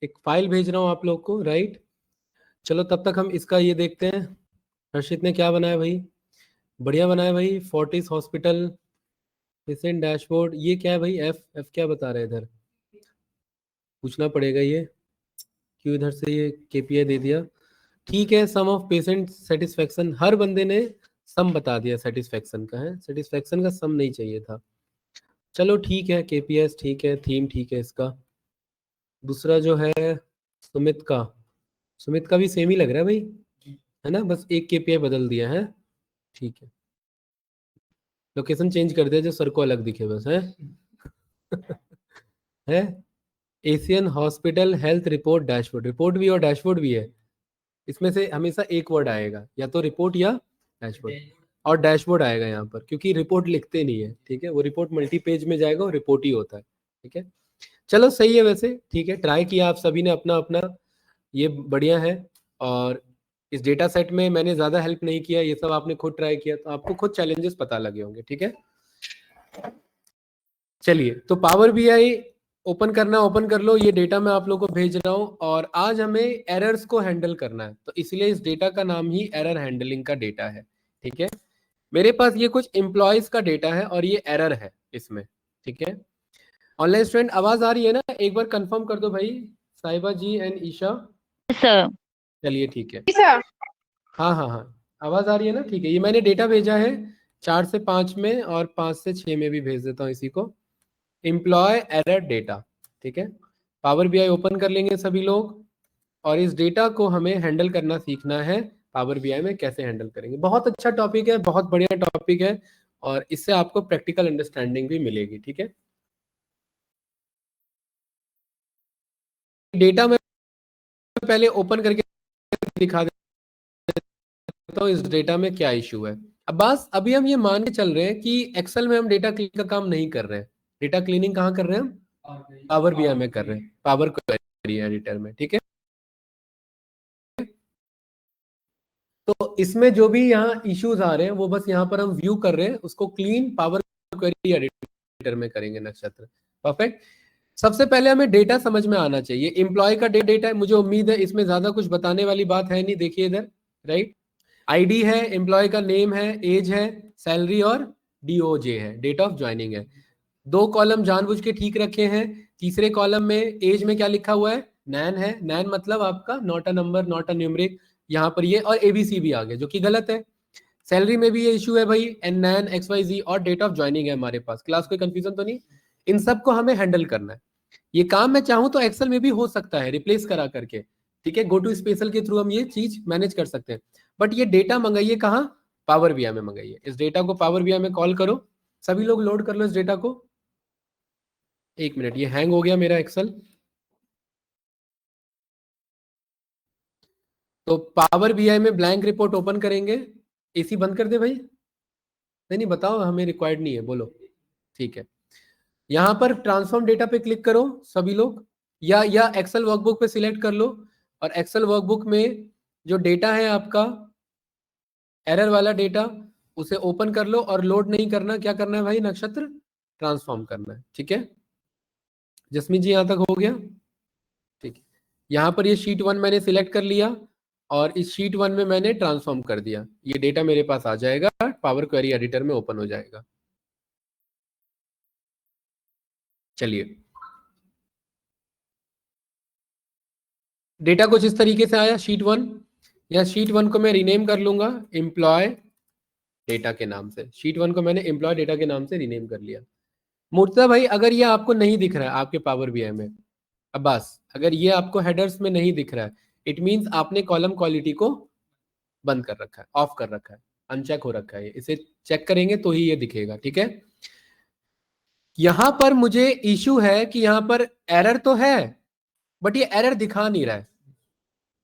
एक फाइल भेज रहा हूँ आप लोग को, राइट। चलो तब तक हम इसका ये देखते हैं, हर्षित ने क्या बनाया भाई। बढ़िया बनाया भाई, फोर्टिस हॉस्पिटल पेशेंट डैशबोर्ड। ये क्या है भाई, एफ एफ क्या बता रहे हैं इधर, पूछना पड़ेगा ये क्यों इधर से ये केपीआई दे दिया। ठीक है, सम ऑफ पेशेंट सेटिस्फेक्शन, हर बंदे ने सम बता दिया सेटिस्फेक्शन का, है सेटिस्फेक्शन का सम नहीं चाहिए था। चलो ठीक है, केपीएस ठीक है, थीम ठीक है इसका। दूसरा जो है सुमित का, सुमित का भी सेम ही लग रहा है भाई, है ना, बस एक केपीआई बदल दिया है। ठीक है, लोकेशन चेंज कर दिया जो सर को अलग दिखे बस, है है Asian hospital health report dashboard, report भी और डैशबोर्ड भी है। इसमें से हमेशा एक वर्ड आएगा, या तो रिपोर्ट या डैशबोर्ड, और डैशबोर्ड आएगा यहाँ पर क्योंकि रिपोर्ट लिखते नहीं है, ठीक है, वो रिपोर्ट मल्टी पेज में जाएगा और रिपोर्ट ही होता है, ठीक है। चलो सही है वैसे, ठीक है, ट्राई किया आप सभी ने अपना अपना, ये बढ़िया है। और इस डेटा सेट में मैंने ज़्यादा हेल्प नहीं किया, ये सब आपने खुद ट्राई किया, तो आपको खुद चैलेंजेस पता लगे होंगे, ठीक है। चलिए, तो पावर बीआई ओपन करना, ओपन कर लो, ये डेटा मैं आप लोगों को भेज रहा हूँ, और आज हमें एरर्स को हैंडल करना है, तो इसलिए इस डेटा का नाम ही एरर हैंडलिंग का डेटा है, ठीक है। मेरे पास ये कुछ एम्प्लॉयज का डेटा है और ये एरर है इसमें, ठीक है। ऑनलाइन स्टूडेंट आवाज आ रही है ना, एक बार कंफर्म कर दो भाई, साहिबा जी एंड ईशा। सर। चलिए ठीक है, सर। हाँ हाँ हाँ, आवाज आ रही है ना, ठीक है। ये मैंने डेटा भेजा है 4 से 5 में, और 5 से 6 में भी भेज देता हूँ इसी को, एम्प्लॉय एरर डेटा, ठीक है। पावर बीआई ओपन कर लेंगे सभी लोग, और इस डेटा को हमें हैंडल करना सीखना है। पावर बीआई में कैसे हैंडल करेंगे, बहुत अच्छा टॉपिक है, बहुत बढ़िया टॉपिक है, और इससे आपको प्रैक्टिकल अंडरस्टैंडिंग भी मिलेगी, ठीक है। डेटा में पहले ओपन करके दिखा देता हूँ इस डेटा में क्या इशू है। अब बस अभी हम ये मान के चल रहे हैं कि एक्सेल में हम डेटा क्लीनिंग का काम नहीं कर रहे हैं, डेटा क्लीनिंग कहाँ कर रहे हैं हम, पावर बीआई में कर रहे हैं, पावर क्वेरी एडिटर में, ठीक है। तो इसमें जो भी यहाँ इश्यूज आ रहे हैं वो बस यहाँ पर हम व्यू कर रहे हैं, उसको क्लीन पावर क्वेरी एडिटर में करेंगे, नक्षत्र, परफेक्ट। सबसे पहले हमें डेटा समझ में आना चाहिए, एम्प्लॉय का डेटा है, मुझे उम्मीद है इसमें ज्यादा कुछ बताने वाली बात है नहीं, देखिए इधर, राइट। आईडी है, एम्प्लॉय का नेम है, एज है, सैलरी और डीओजे है, डेट ऑफ ज्वाइनिंग है। 2 कॉलम जानबूझ के ठीक रखे हैं। तीसरे कॉलम में एज में क्या लिखा हुआ है, नैन है, नैन मतलब आपका not a number, not a numeric, यहाँ पर ये, और एबीसी भी आ गया जो कि गलत है। सैलरी में भी ये इशू है भाई, एन नैन एक्स वाई जी, और डेट ऑफ ज्वाइनिंग है हमारे पास, क्लास कोई कंफ्यूजन तो नहीं। इन सबको हमें हैंडल करना है। ये काम मैं चाहूं तो एक्सेल में भी हो सकता है रिप्लेस करा करके, ठीक है, गो टू स्पेशल के थ्रू हम ये चीज मैनेज कर सकते हैं। बट ये डेटा मंगाइए कहाँ, पावर बीआई में मंगाइए, इस डेटा को पावर बीआई में कॉल करो, सभी लोग लोड कर लो इस डेटा को। 1 मिनट, ये हैंग हो गया मेरा एक्सेल। तो पावर बीआई में ब्लैंक रिपोर्ट ओपन करेंगे, एसी बंद कर दे भाई, नहीं नहीं बताओ, हमें रिक्वायर्ड नहीं है, बोलो, ठीक है। यहाँ पर ट्रांसफॉर्म डेटा पे क्लिक करो सभी लोग, या एक्सेल वर्कबुक पे सिलेक्ट कर लो, और एक्सेल वर्कबुक में जो डेटा है आपका एरर वाला डेटा, उसे ओपन कर लो, और लोड नहीं करना, क्या करना है भाई, नक्षत्र ट्रांसफॉर्म करना है, ठीक है। जसमीत जी यहाँ तक हो गया, ठीक है। यहाँ पर ये शीट 1 मैंने सिलेक्ट कर लिया, और इस शीट 1 में मैंने ट्रांसफॉर्म कर दिया, ये डेटा मेरे पास आ जाएगा, पावर क्वेरी एडिटर में ओपन हो जाएगा। चलिए, डेटा कुछ इस तरीके से आया शीट 1, या शीट 1 को मैं रीनेम कर लूंगा एम्प्लॉय डेटा के नाम से, शीट 1 को मैंने एम्प्लॉय डेटा के नाम से रीनेम कर लिया। मूर्तिजा भाई, अगर ये आपको नहीं दिख रहा है आपके पावर बीआई में, अब्बास अगर ये आपको हेडर्स में नहीं दिख रहा है, इट मींस आपने कॉलम क्वालिटी को बंद कर रखा है, ऑफ कर रखा है, अनचेक हो रखा है, इसे चेक करेंगे तो ही ये दिखेगा, ठीक है। यहां पर मुझे इशू है कि यहां पर एरर तो है, बट ये एरर दिखा नहीं रहा है,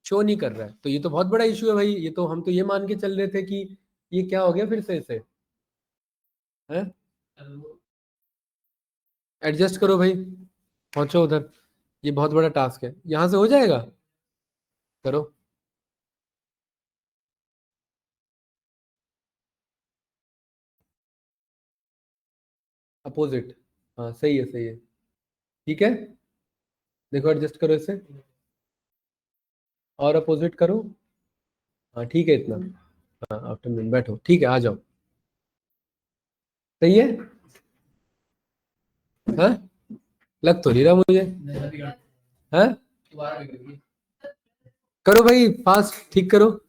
शो नहीं कर रहा है, तो ये तो बहुत बड़ा इशू है भाई, ये तो हम तो ये मान के चल रहे थे कि ये क्या हो गया फिर से इसे, है, एडजस्ट करो भाई, पहुंचो उधर, ये बहुत बड़ा टास्क है, यहां से हो जाएगा, करो। अपोजिट, हाँ सही है सही है, ठीक है, देखो एडजस्ट करो इसे, और अपोजिट करो। हाँ ठीक है इतना। हाँ आफ्टरनून बैठो, ठीक है आ जाओ। सही है। हाँ लग तो नहीं रहा मुझे। हाँ करो भाई फास्ट, ठीक करो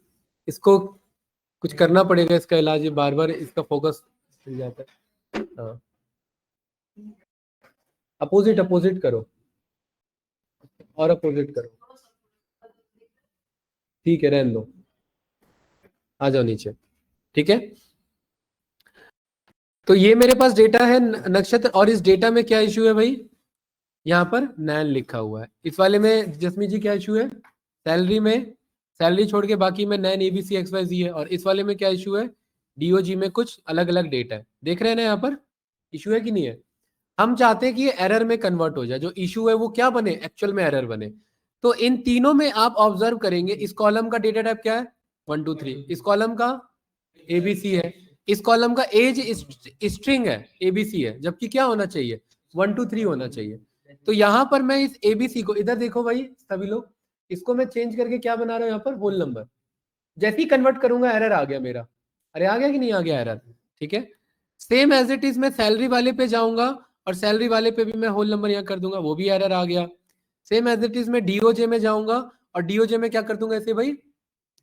इसको, कुछ करना पड़ेगा इसका इलाज, बार बार इसका फोकस मिल जाता है। हाँ अपोजिट अपोजिट करो, और अपोजिट करो। ठीक है रहने दो, आ जाओ नीचे। ठीक है, तो ये मेरे पास डेटा है नक्षत्र, और इस डेटा में क्या इशू है भाई, यहाँ पर नैन लिखा हुआ है। इस वाले में जसमीत जी क्या इशू है, सैलरी में, सैलरी छोड़ के बाकी में नैन एबीसी एक्स वाई जी है। और इस वाले में क्या इशू है, डीओजी में कुछ अलग अलग डेटा है। देख रहे हैं ना यहाँ पर इशू है कि नहीं है। हम चाहते हैं कि ये एरर में कन्वर्ट हो जाए, जो इशू है वो क्या बने, एक्चुअल में एरर बने। तो इन तीनों में आप ऑब्जर्व करेंगे, इस कॉलम का डेटा टाइप क्या है 1 2 3, इस कॉलम का एबीसी है, इस कॉलम का एज स्ट्रिंग है एबीसी है, जबकि क्या होना चाहिए 1 2 3 होना चाहिए। तो यहां पर मैं इस एबीसी को, इधर देखो भाई सभी लोग, इसको मैं चेंज करके क्या बना रहा हूं यहाँ पर होल नंबर। जैसे ही कन्वर्ट करूंगा एरर आ गया मेरा, अरे आ गया कि नहीं आ गया एरर। ठीक है, सेम एज इट इज मैं सैलरी वाले पे जाऊंगा, और सैलरी वाले पे भी मैं होल नंबर यहाँ कर दूंगा, वो भी एरर आ गया। सेम एज इट इज मैं डीओजे में जाऊंगा, और डीओजे में क्या कर दूंगा ऐसे भाई,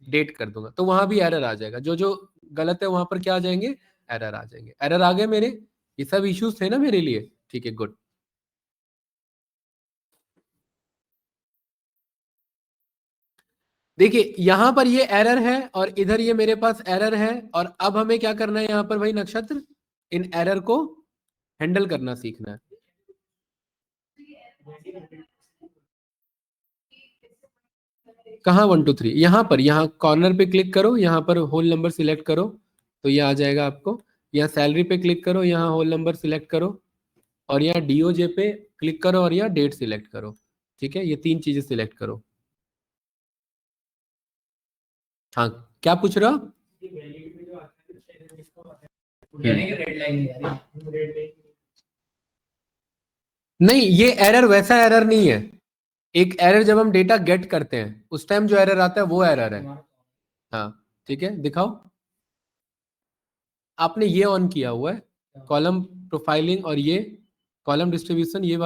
डेट कर दूंगा, तो वहां भी एरर आ जाएगा। जो जो गलत है वहां पर क्या आ जाएंगे, एरर आ जाएंगे। एरर आ गए मेरे, ये सब इश्यूज थे ना मेरे लिए। ठीक है गुड। देखिए यहां पर ये एरर है, और इधर ये मेरे पास एरर है, और अब हमें क्या करना है यहाँ पर भाई नक्षत्र, इन एरर को हैंडल करना सीखना है। कहाँ 1 2 3, यहाँ पर, यहाँ कॉर्नर पे क्लिक करो, यहाँ पर होल नंबर सिलेक्ट करो, तो ये आ जाएगा आपको। यहाँ सैलरी पे क्लिक करो, यहाँ होल नंबर सिलेक्ट करो, और यहाँ डीओजे पे क्लिक करो, और यहाँ डेट सिलेक्ट करो। ठीक है, ये तीन चीजें सिलेक्ट करो। हाँ क्या पूछ रहे हो आप? नहीं ये एरर वैसा एरर नहीं है। एक एरर जब हम डेटा गेट करते हैं उस टाइम जो एरर आता है वो एरर है। हाँ ठीक है दिखाओ, आपने ये ऑन किया हुआ है, कॉलम प्रोफाइलिंग, और ये कॉलम डिस्ट्रीब्यूशन, ये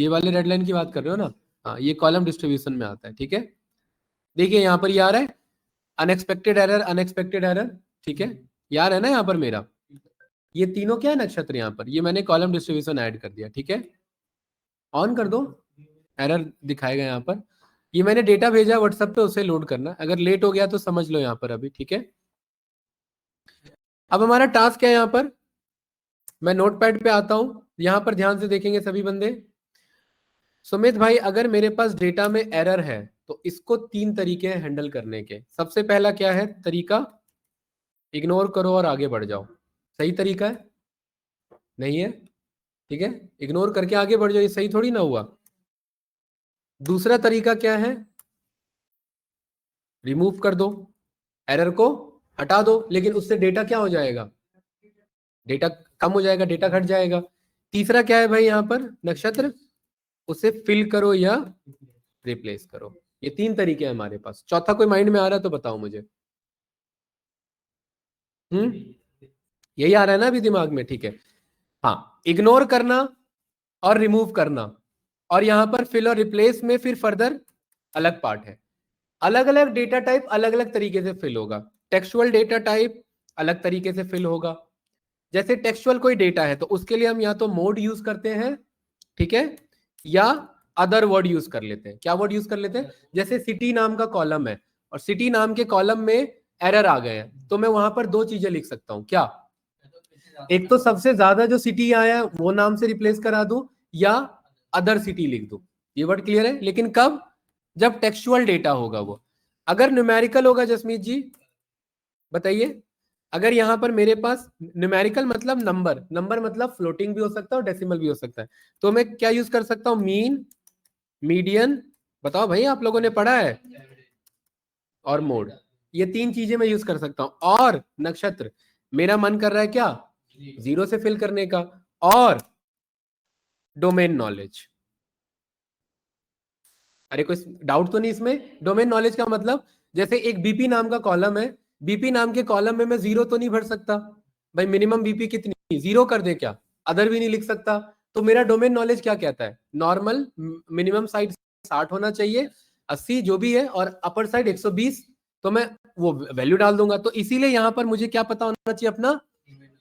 वाले रेड लाइन की बात कर रहे हो ना। हाँ ये कॉलम डिस्ट्रीब्यूशन में आता है। ठीक है, देखिए यहाँ पर ये आ रहा है अनएक्सपेक्टेड एरर, अनएक्सपेक्टेड एरर। ठीक है, यार है ना यहाँ पर मेरा, ये तीनों क्या है नक्षत्र, यहाँ पर ये मैंने कॉलम डिस्ट्रीब्यूशन ऐड कर दिया। ठीक है, ऑन कर दो, एरर दिखाएगा यहाँ पर। ये मैंने डेटा भेजा व्हाट्सएप पे, उसे लोड करना, अगर लेट हो गया तो समझ लो यहाँ पर अभी। ठीक है, अब हमारा टास्क है यहाँ पर, मैं नोटपैड पे आता हूं, यहाँ पर ध्यान से देखेंगे सभी बंदे। सुमित भाई अगर मेरे पास डेटा में एरर है तो इसको तीन तरीके हैं हैंडल करने के। सबसे पहला क्या है तरीका, इग्नोर करो और आगे बढ़ जाओ। सही तरीका है नहीं है? ठीक है, इग्नोर करके आगे बढ़ जाओ, ये सही थोड़ी ना हुआ। दूसरा तरीका क्या है, रिमूव कर दो, एरर को हटा दो, लेकिन उससे डेटा क्या हो जाएगा, डेटा कम हो जाएगा, डेटा घट जाएगा। तीसरा क्या है भाई यहाँ पर नक्षत्र, उसे फिल करो या रिप्लेस करो। ये तीन तरीके हैं हमारे पास। चौथा कोई माइंड में आ रहा है तो बताओ मुझे। यही आ रहा है ना अभी दिमाग में? ठीक है, हाँ इग्नोर करना और रिमूव करना, और यहां पर फिल और रिप्लेस में फिर फर्दर अलग पार्ट है। अलग अलग डेटा टाइप अलग अलग तरीके से फिल होगा। टेक्सुअल डेटा टाइप अलग तरीके से फिल होगा। जैसे टेक्सुअल कोई डेटा है तो उसके लिए हम या तो मोड यूज करते हैं, ठीक है, या अदर वर्ड यूज कर लेते हैं। क्या वर्ड यूज कर लेते हैं, जैसे सिटी नाम का कॉलम है, और सिटी नाम के कॉलम में एरर आ गए हैं, तो मैं वहां पर दो चीजें लिख सकता हूं। क्या, एक तो सबसे ज्यादा जो सिटी आया है वो नाम से रिप्लेस करा दूं, या अदर सिटी लिख दूं। ये वर्ड क्लियर है? लेकिन कब, जब टेक्सुअल डेटा होगा वो। अगर न्यूमेरिकल होगा जसमीत जी बताइए, अगर यहां पर मेरे पास न्यूमेरिकल मतलब नंबर, नंबर मतलब फ्लोटिंग भी हो सकता है और डेसिमल भी हो सकता है, तो मैं क्या यूज कर सकता हूं, मीन, मीडियन, बताओ भाई आप लोगों ने पढ़ा है, और मोड। ये तीन चीजें मैं यूज कर सकता हूं। और नक्षत्र, मेरा मन कर रहा है क्या, जीरो से फिल करने का, और डोमेन नॉलेज। अरे कोई डाउट तो नहीं इसमें? डोमेन नॉलेज का मतलब जैसे एक बीपी नाम का कॉलम है, बीपी नाम के कॉलम में मैं 0 तो नहीं भर सकता भाई, मिनिमम बीपी कितनी, 0 कर दे क्या, अदर भी नहीं लिख सकता। तो मेरा डोमेन नॉलेज क्या कहता है, नॉर्मल मिनिमम साइड 60 होना चाहिए, 80 जो भी है, और अपर साइड 120, तो मैं वो वैल्यू डाल दूंगा। तो इसीलिए यहाँ पर मुझे क्या पता होना चाहिए, अपना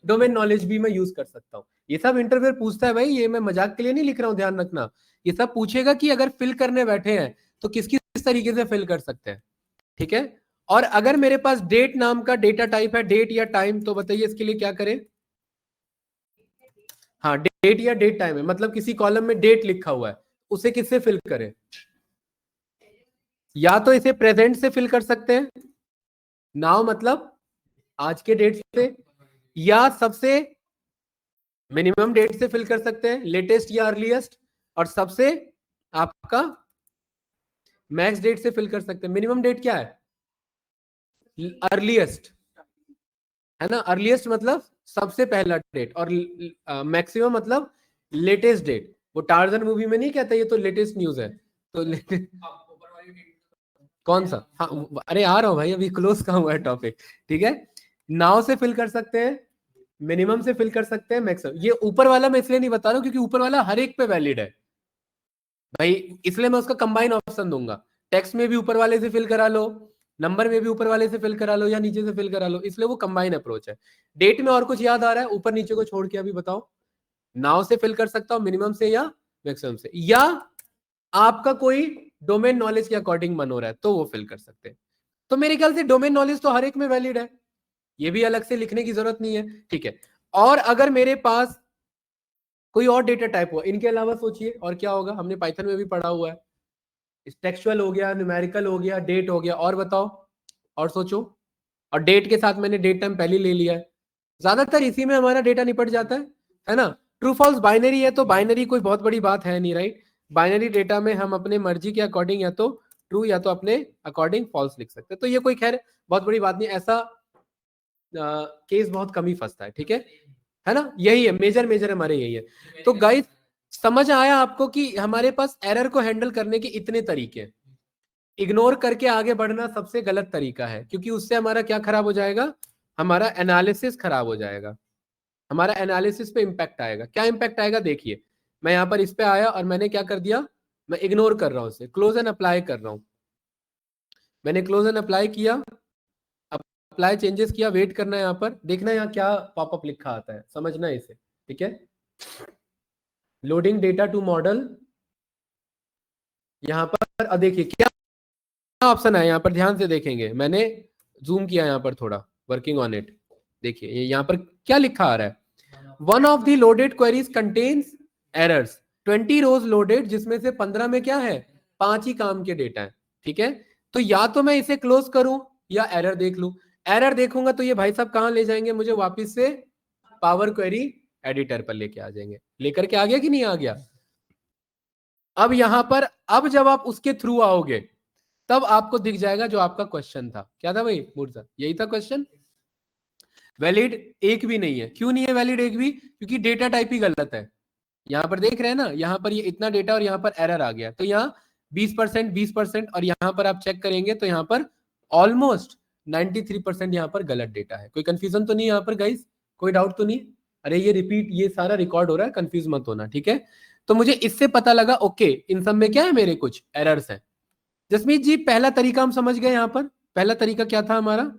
डोमेन नॉलेज भी मैं यूज कर सकता हूँ। ये सब इंटरव्यूअर पूछता है भाई, ये मैं मजाक के लिए नहीं लिख रहा हूँ, ध्यान रखना। ये सब पूछेगा कि अगर फिल करने बैठे हैं तो किस तरीके से फिल कर सकते हैं, ठीक है। और अगर मेरे पास डेट नाम का डेटा टाइप है, डेट या टाइम, तो बताइए इसके लिए क्या करें। हाँ, डेट या डेट टाइम है, मतलब किसी कॉलम में डेट लिखा हुआ है, उसे किससे फिल करें, या तो इसे प्रेजेंट से फिल कर सकते हैं, नाउ मतलब आज के डेट से, या सबसे मिनिमम डेट से फिल कर सकते हैं, लेटेस्ट या अर्लीस्ट, और सबसे आपका मैक्स डेट से फिल कर सकते हैं। मिनिमम डेट क्या है, अर्लीस्ट, है ना, अर्लीस्ट मतलब सबसे पहला डेट, और मैक्सिमम मतलब लेटेस्ट डेट। वो टार्जन मूवी में नहीं कहता ये तो लेटेस्ट न्यूज है, तो कौन सा, हाँ अरे आ रहा हूं भाई, अभी क्लोज का हुआ है टॉपिक, ठीक है। नाउ से फिल कर सकते हैं, मिनिमम से फिल कर सकते हैं, मैक्सिमम। ये ऊपर वाला मैं इसलिए नहीं बता रहा हूं क्योंकि ऊपर वाला हर एक पे वैलिड है भाई, इसलिए मैं उसका कंबाइन ऑप्शन दूंगा। टेक्स्ट में भी ऊपर वाले से फिल करा लो, नंबर में भी ऊपर वाले से फिल करा लो, या नीचे से फिल करा लो, इसलिए वो कंबाइन अप्रोच है। डेट में और कुछ याद आ रहा है ऊपर नीचे को छोड़ के, अभी बताओ। नाउ से फिल कर सकता हूं, मिनिमम से या मैक्सिमम से, या आपका कोई डोमेन नॉलेज के अकॉर्डिंग मन हो रहा है तो वो फिल कर सकते हैं। तो मेरे ख्याल से डोमेन नॉलेज तो हर एक में वैलिड है, ये भी अलग से लिखने की जरूरत नहीं है, ठीक है। और अगर मेरे पास कोई और डेटा टाइप हो इनके अलावा, सोचिए और क्या होगा, हमने पाइथन में भी पढ़ा हुआ है, टेक्सचुअल हो गया, न्यूमेरिकल हो गया, डेट हो गया, और बताओ, और सोचो। और डेट के साथ मैंने डेट टाइम पहले ले लिया है, ज्यादातर इसी में हमारा डेटा निपट जाता है ना। ट्रू फॉल्स बाइनरी है तो बाइनरी कोई बहुत बड़ी बात है नहीं, राइट। बाइनरी डेटा में हम अपने मर्जी के अकॉर्डिंग या तो ट्रू या तो अपने अकॉर्डिंग फॉल्स लिख सकते हैं, तो ये कोई खैर बहुत बड़ी बात नहीं, ऐसा केस बहुत कम ही फंसता है, ठीक है ना। यही है मेजर हमारे, यही है। तो गाइस समझ आया आपको कि हमारे पास एरर को हैंडल करने के इतने तरीके हैं। इग्नोर करके आगे बढ़ना सबसे गलत तरीका है, क्योंकि उससे हमारा क्या खराब हो जाएगा, हमारा एनालिसिस खराब हो जाएगा, हमारा एनालिसिस पे इंपैक्ट आएगा। क्या इंपैक्ट आएगा देखिए, मैं यहां पर इस पे आया और मैंने क्या कर दिया, मैं इग्नोर कर रहा हूं उसे, क्लोज एंड अप्लाई कर रहा हूं। मैंने क्लोज एंड अप्लाई किया, अप्लाई चेंजेस किया, वेट करना है, यहाँ पर देखना है यहाँ क्या पॉपअप लिखा आता है, समझना है इसे, ठीक है। लोडिंग डेटा टू मॉडल, यहाँ पर देखिए क्या ऑप्शन है, यहाँ पर ध्यान से देखेंगे, मैंने जूम किया यहाँ पर थोड़ा, वर्किंग ऑन इट। देखिए ये यहाँ पर क्या लिखा आ रहा है, one of the loaded queries contains errors, 20 rows loaded, जिसमें से 15 में क्या है, 5 ही काम के डेटा है, ठीक है। तो या तो मैं इसे क्लोज करूं या एरर देख लूं। एरर देखूंगा तो ये भाई साहब कहां ले जाएंगे मुझे, वापिस से पावर क्वेरी एडिटर पर लेके आ जाएंगे। लेकर के आ गया कि नहीं आ गया। अब यहां पर, अब जब आप उसके थ्रू आओगे तब आपको दिख जाएगा जो आपका क्वेश्चन था, क्या था भाई मुर्जा, यही था क्वेश्चन। वैलिड एक भी नहीं है, क्यों नहीं है वैलिड एक भी, क्योंकि डेटा टाइप ही गलत है। यहाँ पर देख रहे हैं ना, यहाँ पर ये इतना डेटा और यहाँ पर एरर आ गया, तो यहाँ 20%, 20%, और यहाँ पर आप चेक करेंगे तो यहाँ पर ऑलमोस्ट 93% यहाँ पर गलत डेटा है। कोई कंफ्यूजन तो नहीं यहाँ पर गाइस, कोई डाउट तो नहीं। अरे ये रिपीट, ये सारा रिकॉर्ड हो रहा है, कंफ्यूज मत होना, ठीक है। तो मुझे इससे पता लगा ओके इन सब में क्या है, मेरे कुछ एरर्स हैं। जसमीत जी पहला तरीका हम समझ गए, यहाँ पर पहला तरीका क्या था हमारा,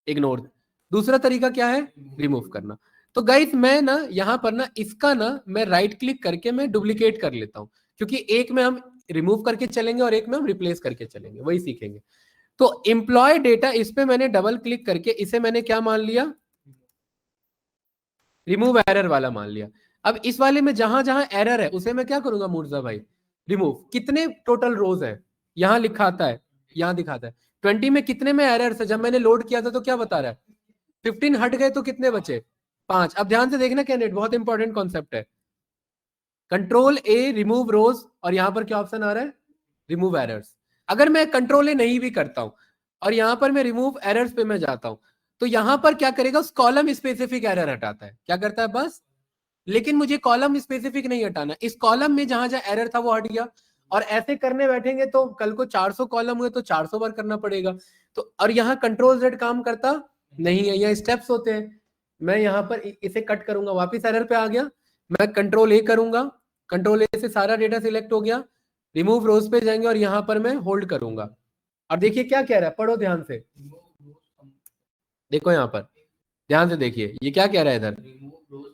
इग्नोर। दूसरा तरीका क्या है, रिमूव करना। तो गाइस मैं ना यहाँ पर ना इसका ना मैं राइट क्लिक करके मैं डुप्लीकेट कर लेता हूँ, क्योंकि एक में हम रिमूव करके चलेंगे और एक में हम रिप्लेस करके चलेंगे, वही सीखेंगे। तो एम्प्लॉय डेटा, इस पे मैंने डबल क्लिक करके इसे मैंने क्या मान लिया, रिमूव एरर वाला मान लिया। अब इस वाले में जहां जहां एरर है उसे मैं क्या करूंगा मुर्जा भाई, रिमूव। कितने टोटल रोज है, यहां लिखाता है, यहां दिखाता है 20 में कितने में एरर है, जब मैंने लोड किया था तो क्या बता रहा है, 15 हट गए तो कितने बचे, 5। अब ध्यान से देखना कैंडिडेट, बहुत इंपॉर्टेंट कॉन्सेप्ट है। कंट्रोल ए रिमूव रोज, और यहां पर क्या ऑप्शन आ रहा है, रिमूव एरर्स। अगर मैं कंट्रोल ए नहीं भी करता हूं और यहां पर मैं रिमूव एरर्स पे मैं जाता हूं, तो यहां पर क्या करेगा, उस कॉलम स्पेसिफिक एरर हटाता है, क्या करता है बस। लेकिन मुझे कॉलम स्पेसिफिक नहीं हटाना, इस कॉलम में जहां जहां एरर था वो हट गया, और ऐसे करने बैठेंगे तो कल को 400 कॉलम हुए तो 400 बार करना पड़ेगा। तो और यहाँ कंट्रोल जेड काम करता नहीं है, यहाँ स्टेप्स होते हैं। मैं यहाँ पर इसे कट करूंगा, वापिस एरर पे आ गया, मैं कंट्रोल ए करूंगा, कंट्रोल ए से सारा डेटा सिलेक्ट हो गया, रिमूव रोज पे जाएंगे और यहाँ पर मैं होल्ड करूंगा। और देखिए क्या कह रहा है, पढ़ो ध्यान से, देखो यहाँ पर ध्यान से देखिए, ये क्या कह रहा है इधर,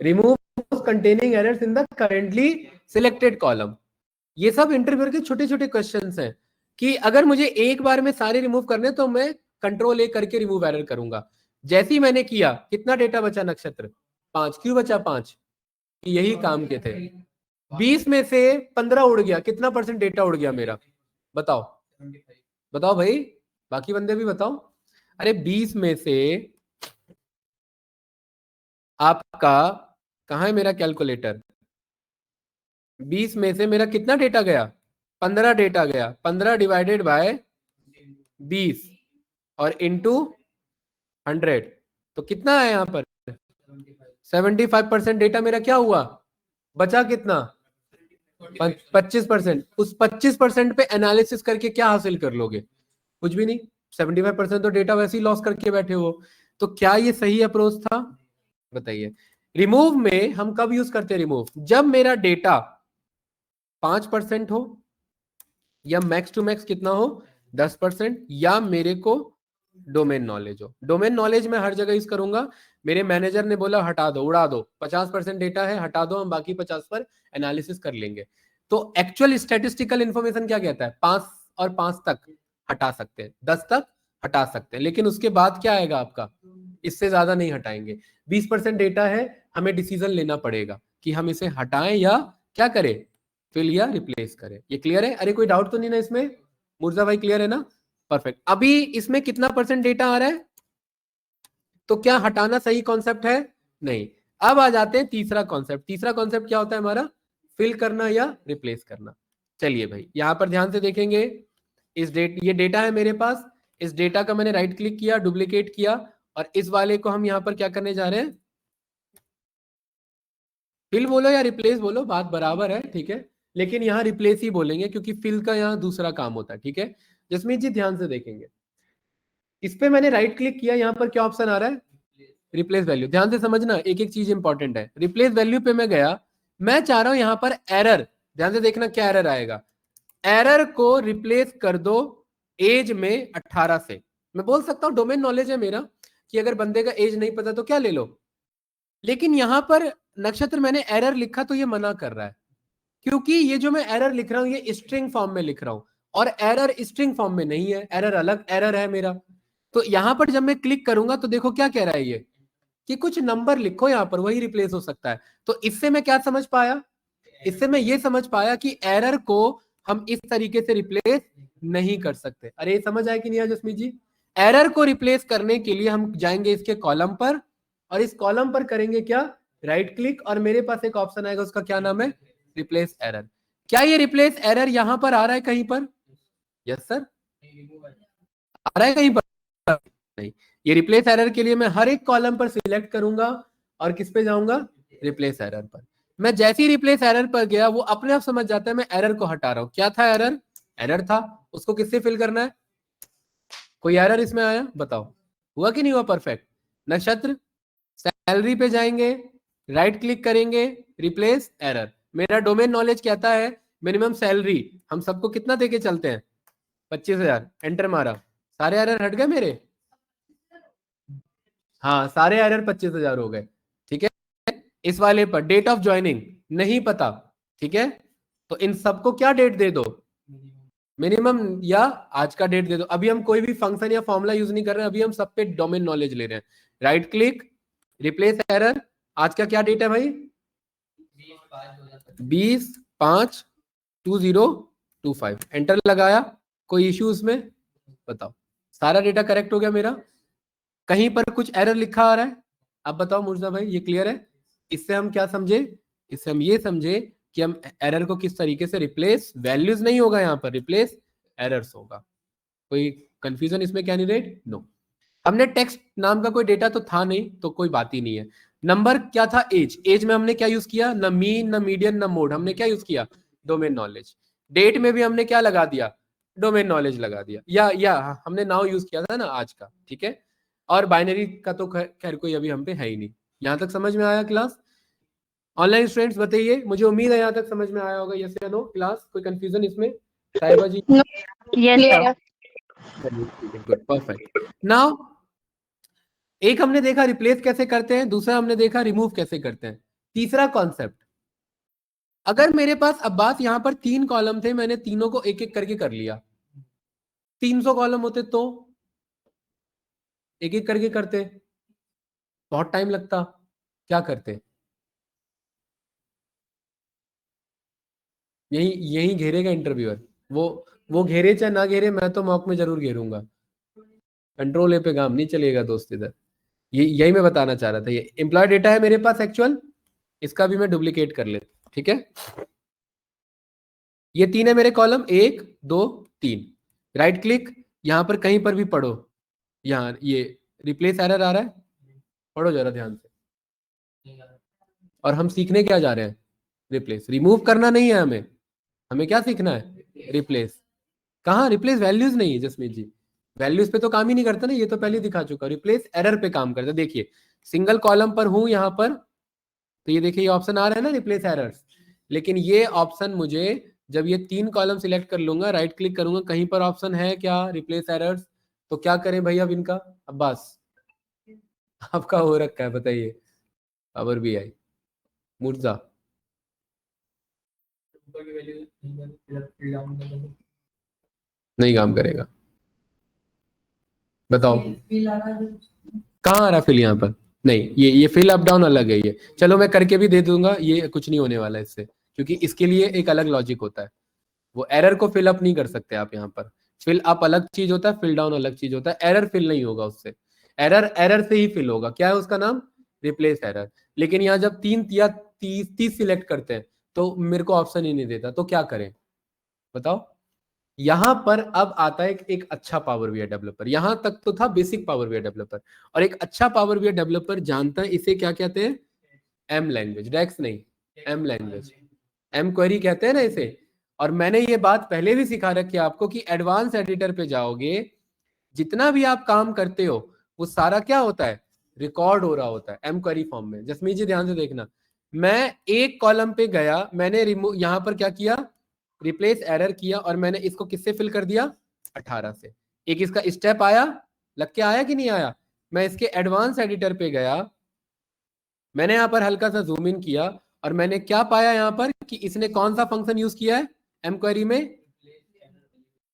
remove containing errors in the currently selected column. ये सब इंटरव्यू के छोटे छोटे क्वेश्चंस हैं कि अगर मुझे एक बार में सारे रिमूव करने तो मैं कंट्रोल ए करके रिमूव एरर करूंगा। जैसे ही मैंने किया, कितना डेटा बचा नक्षत्र, 5। क्यों बचा 5? यही काम के थे। 20 में से 15 उड़ गया, कितना % डेटा उड़ गया मेरा, बताओ बताओ भाई, बाकी बंदे भी बताओ। अरे 20 में से आपका, कहां है मेरा कैलकुलेटर, 20 में से मेरा कितना डेटा गया, 15 डेटा गया। 15 डिवाइडेड बाय 20 और इंटू 100, तो कितना है यहाँ पर, 75% डेटा मेरा क्या हुआ, बचा कितना, 25%। उस 25% पे एनालिसिस करके क्या हासिल कर लोगे, कुछ भी नहीं। 75% तो डेटा वैसे ही लॉस करके बैठे हो। तो क्या ये सही अप्रोच था, बताइए। रिमूव में हम कब यूज करते हैं रिमूव, जब मेरा डेटा 5% हो, या मैक्स टू मैक्स कितना हो 10%, या मेरे को डोमेन नॉलेज हो। डोमेन नॉलेज मैं हर जगह यूज करूंगा। मेरे मैनेजर ने बोला हटा दो, उड़ा दो, 50% डेटा है हटा दो, हम बाकी 50 पर एनालिसिस कर लेंगे। तो एक्चुअल स्टैटिस्टिकल इंफॉर्मेशन क्या कहता है, 5 और 5 तक हटा सकते हैं, 10 तक हटा सकते हैं, लेकिन उसके बाद क्या आएगा आपका, इससे ज्यादा नहीं हटाएंगे। 20% डेटा है, हमें डिसीजन लेना पड़ेगा कि हम इसे हटाएं या क्या करें, फिल या रिप्लेस करें। ये क्लियर है? अरे कोई डाउट तो नहीं ना इसमें, मुर्जा भाई क्लियर है ना? परफेक्ट। अभी इसमें कितना % डेटा आ रहा है, तो क्या हटाना सही कॉन्सेप्ट है? नहीं। अब आ जाते हैं तीसरा कॉन्सेप्ट। तीसरा कॉन्सेप्ट क्या होता है हमारा, फिल करना या रिप्लेस करना। चलिए भाई यहां पर ध्यान से देखेंगे, ये डेटा है मेरे पास, इस डेटा का मैंने राइट क्लिक किया, डुप्लीकेट किया, और इस वाले को हम यहां पर क्या करने जा रहे हैं, फिल बोलो या रिप्लेस बोलो, बात बराबर है, ठीक है। लेकिन यहाँ रिप्लेस ही बोलेंगे क्योंकि फिल का यहाँ दूसरा काम होता है, ठीक है। जसमीत जी ध्यान से देखेंगे, इस पे मैंने राइट क्लिक किया, यहाँ पर क्या ऑप्शन आ रहा है, रिप्लेस वैल्यू। ध्यान से समझना, एक एक चीज इंपॉर्टेंट है। रिप्लेस वैल्यू पे मैं गया, मैं चाह रहा हूं यहाँ पर एरर, ध्यान से देखना क्या एरर आएगा, एरर को रिप्लेस कर दो एज में 18 से। मैं बोल सकता हूं डोमेन नॉलेज है मेरा कि अगर बंदे का एज नहीं पता तो क्या ले लो, लेकिन यहां पर नक्षत्र मैंने एरर लिखा तो ये मना कर रहा है, क्योंकि ये जो मैं एरर लिख रहा हूं ये स्ट्रिंग फॉर्म में लिख रहा हूं, और एरर स्ट्रिंग फॉर्म में नहीं है, एरर अलग एरर है मेरा। तो यहां पर जब मैं क्लिक करूंगा तो देखो क्या कह रहा है ये, कि कुछ नंबर लिखो यहां पर, वही रिप्लेस हो सकता है। तो इससे मैं क्या समझ पाया, इससे मैं ये समझ पाया कि एरर को हम इस तरीके से रिप्लेस नहीं कर सकते। अरे समझ आया कि नहीं जसमीत जी? एरर को रिप्लेस करने के लिए हम जाएंगे इसके कॉलम पर, और इस कॉलम पर करेंगे क्या, राइट क्लिक, और मेरे पास एक ऑप्शन आएगा, उसका क्या नाम है, रिप्लेस एरर। क्या ये रिप्लेस एरर यहां पर आ रहा है कहीं पर? यस सर, आ रहा है कहीं पर? नहीं। ये रिप्लेस एरर के लिए मैं हर एक कॉलम पर सिलेक्ट करूंगा और किस पे जाऊंगा, रिप्लेस एरर पर। मैं जैसे ही रिप्लेस एरर पर गया वो अपने आप समझ जाता है मैं एरर को हटा रहा हूं। क्या था एरर, एरर था, उसको किससे फिल करना है, कोई एरर इसमें आया बताओ, हुआ कि नहीं हुआ? परफेक्ट। नक्षत्र सैलरी पे जाएंगे, राइट क्लिक करेंगे, रिप्लेस एरर। मेरा डोमेन नॉलेज कहता है मिनिमम सैलरी हम सबको कितना देके चलते हैं, 25,000। एंटर मारा, सारे एरर हट गए मेरे, हाँ सारे एरर 25,000 हो गए, ठीक है। इस वाले पर डेट ऑफ ज्वाइनिंग नहीं पता, ठीक है, तो इन सबको क्या डेट दे दो, मिनिमम या आज का डेट दे दो। अभी हम कोई भी फंक्शन या फॉर्मूला यूज नहीं कर रहे हैं, अभी हम सब पे डोमेन नॉलेज ले रहे हैं। राइट क्लिक, रिप्लेस एरर, आज का क्या डेट है भाई, 20/5/2025। एंटर लगाया, कोई इश्यू उसमें बताओ, सारा डेटा करेक्ट हो गया मेरा, कहीं पर कुछ एरर लिखा आ रहा है? अब बताओ मुर्जा भाई, ये क्लियर है? इससे हम क्या समझे, इससे हम ये समझे कि हम एरर को किस तरीके से रिप्लेस, वैल्यूज नहीं होगा यहाँ पर, रिप्लेस एरर्स होगा। कोई कंफ्यूजन इसमें कैंडिडेट? नो। हमने टेक्स्ट नाम का कोई डेटा तो था नहीं, तो कोई बात ही नहीं है। नंबर क्या था, एज। एज में हमने क्या यूज किया, न मीन न मीडियन न मोड, हमने क्या यूज किया, डोमेन नॉलेज। डेट में भी हमने क्या लगा दिया, डोमेन नॉलेज लगा दिया, या हमने नाउ यूज किया था ना आज का, ठीक है। और बाइनरी का तो खैर कोई अभी हम पे है ही नहीं। यहाँ तक समझ में आया क्लास? ऑनलाइन स्टूडेंट्स बताइए, मुझे उम्मीद है यहाँ तक समझ में आया होगा, यस या नो क्लास? कोई कंफ्यूजन इसमें? Sahiba ji? Yes good, perfect. Now एक हमने देखा रिप्लेस कैसे करते हैं, दूसरा हमने देखा रिमूव कैसे करते हैं, तीसरा कॉन्सेप्ट, अगर मेरे पास अब्बास यहाँ पर 3 कॉलम थे, मैंने तीनों को एक एक करके कर लिया, 300 कॉलम होते तो एक एक करके करते, बहुत टाइम लगता, क्या करते? यही यही घेरेगा इंटरव्यूअर, वो घेरे चाहे ना घेरे, मैं तो मॉक में जरूर घेरूंगा। कंट्रोल ए पे काम नहीं चलेगा दोस्त इधर। यही मैं बताना चाह रहा था। ये एम्प्लॉय डेटा है मेरे पास एक्चुअल, इसका भी मैं डुप्लीकेट कर लेता, ठीक है। ये 3 है मेरे कॉलम, 1 2 3, राइट क्लिक, यहां पर कहीं पर भी पढ़ो, यहाँ ये रिप्लेस एरर आ रहा है, पढ़ो जरा ध्यान से। और हम सीखने क्या जा रहे हैं? रिप्लेस, रिमूव करना नहीं है हमें, हमें क्या सीखना है? रिप्लेस। कहाँ रिप्लेस? वैल्यूज नहीं है जसमीत जी, वैल्यूज पे तो काम ही नहीं करता ना, ये तो पहले दिखा चुका। रिप्लेस एरर पे काम करता है। देखिए सिंगल कॉलम पर हूं यहाँ पर, तो ये देखिए ये ऑप्शन आ रहा है ना रिप्लेस एरर्स, लेकिन ये ऑप्शन मुझे जब ये 3 कॉलम सिलेक्ट कर लूंगा, राइट क्लिक करूंगा, कहीं पर ऑप्शन है क्या रिप्लेस एरर्स, तो क्या करें भाई अब इनका? अब्बास आपका हो रखा है, बताइए। पावर BI मुर्जा नहीं काम करेगा, बताओ कहाँ आ रहा फिल यहाँ पर? नहीं, ये फिल अप डाउन अलग है। ये चलो मैं करके भी दे दूंगा, ये कुछ नहीं होने वाला इससे, क्योंकि इसके लिए एक अलग लॉजिक होता है। वो एरर को फिल अप नहीं कर सकते आप यहाँ पर। फिल अप अलग चीज होता है, फिल डाउन अलग चीज होता है। एरर फिल नहीं होगा उससे, एरर एरर से ही फिल होगा। क्या है उसका नाम? Replace error. लेकिन यहाँ जब 3 या 30 सिलेक्ट करते हैं तो मेरे को ऑप्शन ही नहीं देता, तो क्या करें बताओ? यहां पर अब आता है एक अच्छा पावर बीआई डेवलपर। यहां तक तो था बेसिक पावर बीआई डेवलपर, और एक अच्छा पावर बीआई डेवलपर जानता है इसे क्या कहते हैं? एम लैंग्वेज, डेक्स नहीं, एम लैंग्वेज, एम क्वेरी कहते हैं ना इसे। और मैंने ये बात पहले भी सिखा रखी है आपको कि एडवांस एडिटर पे जाओगे, जितना भी आप काम करते हो वो सारा क्या होता है? रिकॉर्ड हो रहा होता है एम क्वेरी फॉर्म में। जसमीत जी ध्यान से देखना, मैं एक कॉलम पे गया, मैंने रिमूव यहां पर क्या किया? रिप्लेस एरर किया, और मैंने इसको किससे फिल कर दिया? 18 से। एक इसका स्टेप आया, लग के आया कि नहीं आया? मैं इसके एडवांस एडिटर पे गया, मैंने यहां पर हल्का सा जूम इन किया, और मैंने क्या पाया यहाँ पर कि इसने कौन सा फंक्शन यूज किया है एम क्वेरी में?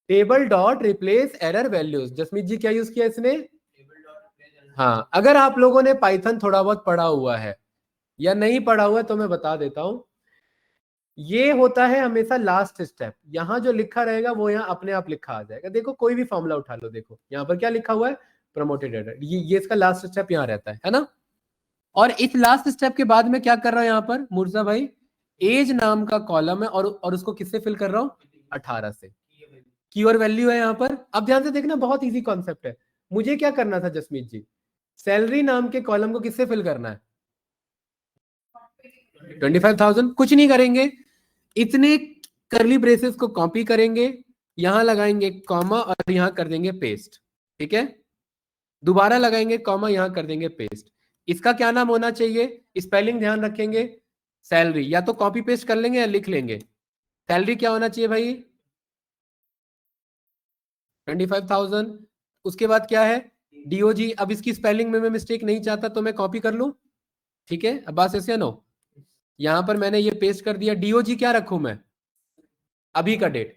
Table dot replace error values. Jasmeet ji क्या यूज किया इसने? हाँ, अगर आप लोगों ने पाइथन थोड़ा बहुत पढ़ा हुआ है या नहीं पढ़ा हुआ है तो मैं बता देता हूं, ये होता है हमेशा लास्ट स्टेप। यहां जो लिखा रहेगा वो यहाँ अपने आप लिखा आ जाएगा। देखो कोई भी फॉर्मूला उठा लो, देखो यहाँ पर क्या लिखा हुआ है? Promoted error. ये इसका लास्ट स्टेप यहाँ रहता है ना। और इस लास्ट स्टेप के बाद में क्या कर रहा हूं यहाँ पर मुर्जा भाई? एज नाम का कॉलम है, और उसको किससे फिल कर रहा हूं? 18 से। की और वैल्यू है यहाँ पर। अब ध्यान से देखना, बहुत इजी कॉन्सेप्ट है। मुझे क्या करना था जसमीत जी? सैलरी नाम के कॉलम को किससे फिल करना है? 25,000। कुछ नहीं करेंगे, इतने करली ब्रेसेस को कॉपी करेंगे, यहां लगाएंगे कॉमा और यहां कर देंगे पेस्ट, ठीक है। दोबारा लगाएंगे कॉमा, यहां कर देंगे पेस्ट। इसका क्या नाम होना चाहिए? स्पेलिंग ध्यान रखेंगे, सैलरी, या तो कॉपी पेस्ट कर लेंगे या लिख लेंगे। सैलरी क्या होना चाहिए भाई? 25,000। उसके बाद क्या है? DOG। अब इसकी स्पेलिंग में मैं मिस्टेक नहीं चाहता तो मैं कॉपी कर लूं, ठीक है। अब बात ऐसे नो, यहां पर मैंने ये पेस्ट कर दिया। DOG क्या रखूं मैं? अभी का डेट,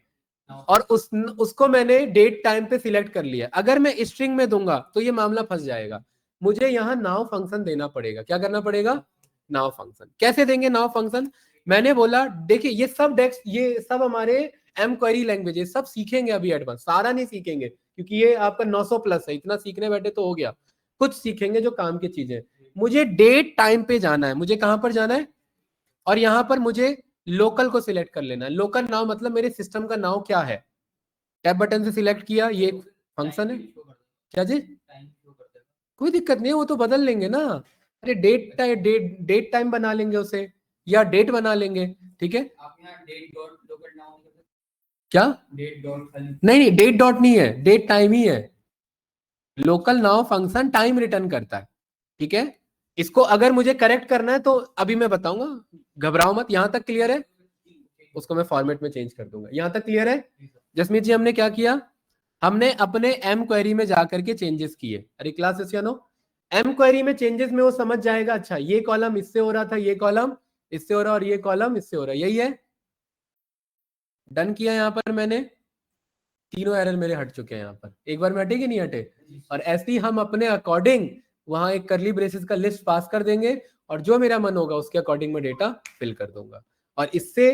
और उसको मैंने डेट टाइम पे सिलेक्ट कर लिया। अगर मैं स्ट्रिंग में दूंगा तो ये मामला फंस जाएगा। मुझे यहाँ नाउ फंक्शन देना पड़ेगा। क्या करना पड़ेगा? Now function. कैसे देंगे नाउ फंक्शन? मैंने बोला देखिए ये सब डेक्स, ये सब हमारे एम क्वेरी लैंग्वेज, ये सब सीखेंगे अभी एडवांस, सारा नहीं सीखेंगे क्योंकि ये आपका 900 प्लस है। इतना सीखने बैठे तो हो गया, कुछ सीखेंगे जो काम की चीजें। मुझे डेट टाइम पे जाना है, मुझे कहां पर जाना है? और यहां पर मुझे लोकल को सिलेक्ट कर लेना है। लोकल नाउ मतलब मेरे सिस्टम का नाउ क्या है? टैब बटन से सिलेक्ट किया, ये फंक्शन है। क्या जी? कोई दिक्कत नहीं है, वो तो बदल लेंगे ना। अरे डेट टाइम बना लेंगे उसे, या डेट बना लेंगे, ठीक है। क्या नहीं, डेट डॉट नहीं है, डेट टाइम ही है। Local now function time return करता है, ठीक है। इसको अगर मुझे करेक्ट करना है तो अभी मैं बताऊंगा, घबराओ मत। यहां तक क्लियर है? उसको मैं फॉर्मेट में चेंज कर दूंगा। यहां तक क्लियर है? जसमीत जी, हमने क्या किया, हमने अपने एम क्वेरी में जाकर के चेंजेस किए। अरे क्लास या नो, एम क्वेरी में चेंजेस में वो समझ जाएगा, अच्छा ये कॉलम इससे हो रहा था, ये कॉलम इससे हो रहा, और ये कॉलम इससे हो रहा, यही है। डन किया। यहां पर मैंने तीनों एरर मेरे हट चुके हैं, यहाँ पर एक बार में हटे कि नहीं हटे। और ऐसे ही हम अपने अकॉर्डिंग वहां एक करली ब्रेसेस का लिस्ट पास कर देंगे, और जो मेरा मन होगा उसके अकॉर्डिंग मैं डेटा फिल कर दूंगा। और इससे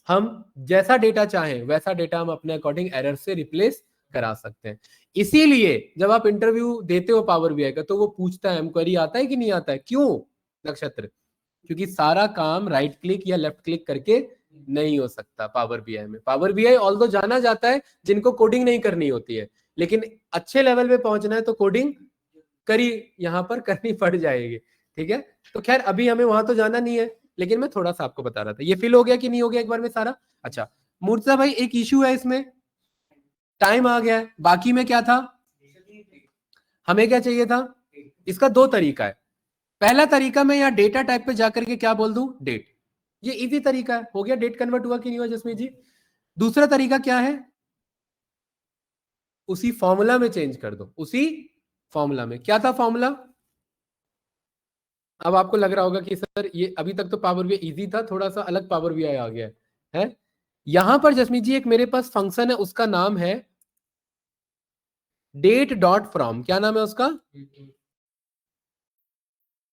हम जैसा डेटा चाहें वैसा डेटा हम अपने अकॉर्डिंग एरर से रिप्लेस करा सकते हैं। इसीलिए जब आप इंटरव्यू देते हो पावर बीआई का, तो वो पूछता है एमक्वेरी आता है कि नहीं आता है। क्यों नक्षत्र? क्योंकि सारा काम राइट क्लिक या लेफ्ट क्लिक करके नहीं हो सकता पावर बीआई में। पावर बीआई ऑल्दो जाना जाता है जिनको कोडिंग नहीं करनी होती है, लेकिन अच्छे लेवल पे पहुंचना है तो कोडिंग करी यहां पर करनी पड़ जाएगी, ठीक है। तो खैर अभी हमें वहां तो जाना नहीं है, लेकिन मैं थोड़ा सा आपको बता रहा था। ये फिल हो गया कि नहीं हो गया एक बार में सारा? अच्छा मूर्तिजा भाई, एक इश्यू है इसमें, टाइम आ गया है। बाकी में क्या था, हमें क्या चाहिए था? इसका दो तरीका है। पहला तरीका, मैं यहाँ डेटा टाइप पे जाकर के क्या बोल दूं, डेट। ये इजी तरीका है, हो गया, डेट कन्वर्ट हुआ कि नहीं हुआ जसमीत जी। दूसरा तरीका क्या है, उसी फॉर्मूला में चेंज कर दो। उसी फॉर्मूला में क्या था फॉर्मूला? अब आपको लग रहा होगा कि सर ये अभी तक तो पावर बीआई इजी था, थोड़ा सा अलग पावर बीआई आ गया है। यहां पर जसमीत जी एक मेरे पास फंक्शन है, उसका नाम है डेट डॉट फ्रॉम। क्या नाम है उसका?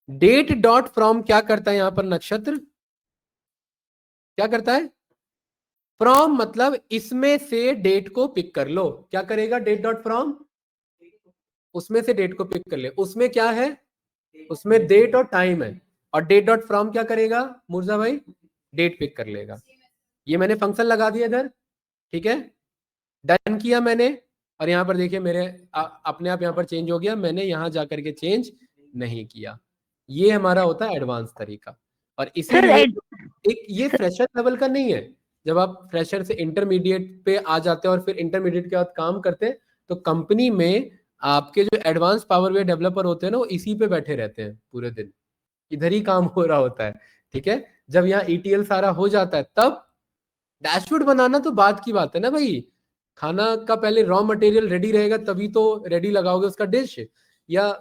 डेट डॉट फ्रॉम क्या करता है यहां पर नक्षत्र? क्या करता है? फ्रॉम मतलब इसमें से डेट को पिक कर लो। क्या करेगा डेट डॉट फ्रॉम? उसमें से डेट को पिक कर ले। उसमें क्या है? उसमें डेट और टाइम है। और डेट डॉट फ्रॉम क्या करेगा मुर्जा भाई? डेट पिक कर लेगा। ये मैंने फंक्शन लगा दिया इधर, ठीक है। डन किया मैंने, और यहां पर देखिए मेरे अपने आप यहां पर चेंज हो गया, मैंने यहां जाकर के चेंज नहीं किया। ये हमारा होता है एडवांस तरीका। और सर इसीलिए एक ये फ्रेशर लेवल का नहीं है। जब आप फ्रेशर से इंटरमीडिएट पे आ जाते हैं और फिर इंटरमीडिएट के बाद काम करते हैं, तो कंपनी में आपके जो एडवांस पावर बीआई डेवलपर होते हैं ना, वो इसी पे बैठे रहते हैं पूरे दिन, इधर ही काम हो रहा होता है, ठीक है। जब यहाँ ईटीएल सारा हो जाता है, तब डैशबोर्ड बनाना तो बात की बात है ना भाई। खाना का पहले रॉ मटेरियल रेडी रहेगा, तभी तो रेडी लगाओगे उसका डिश, या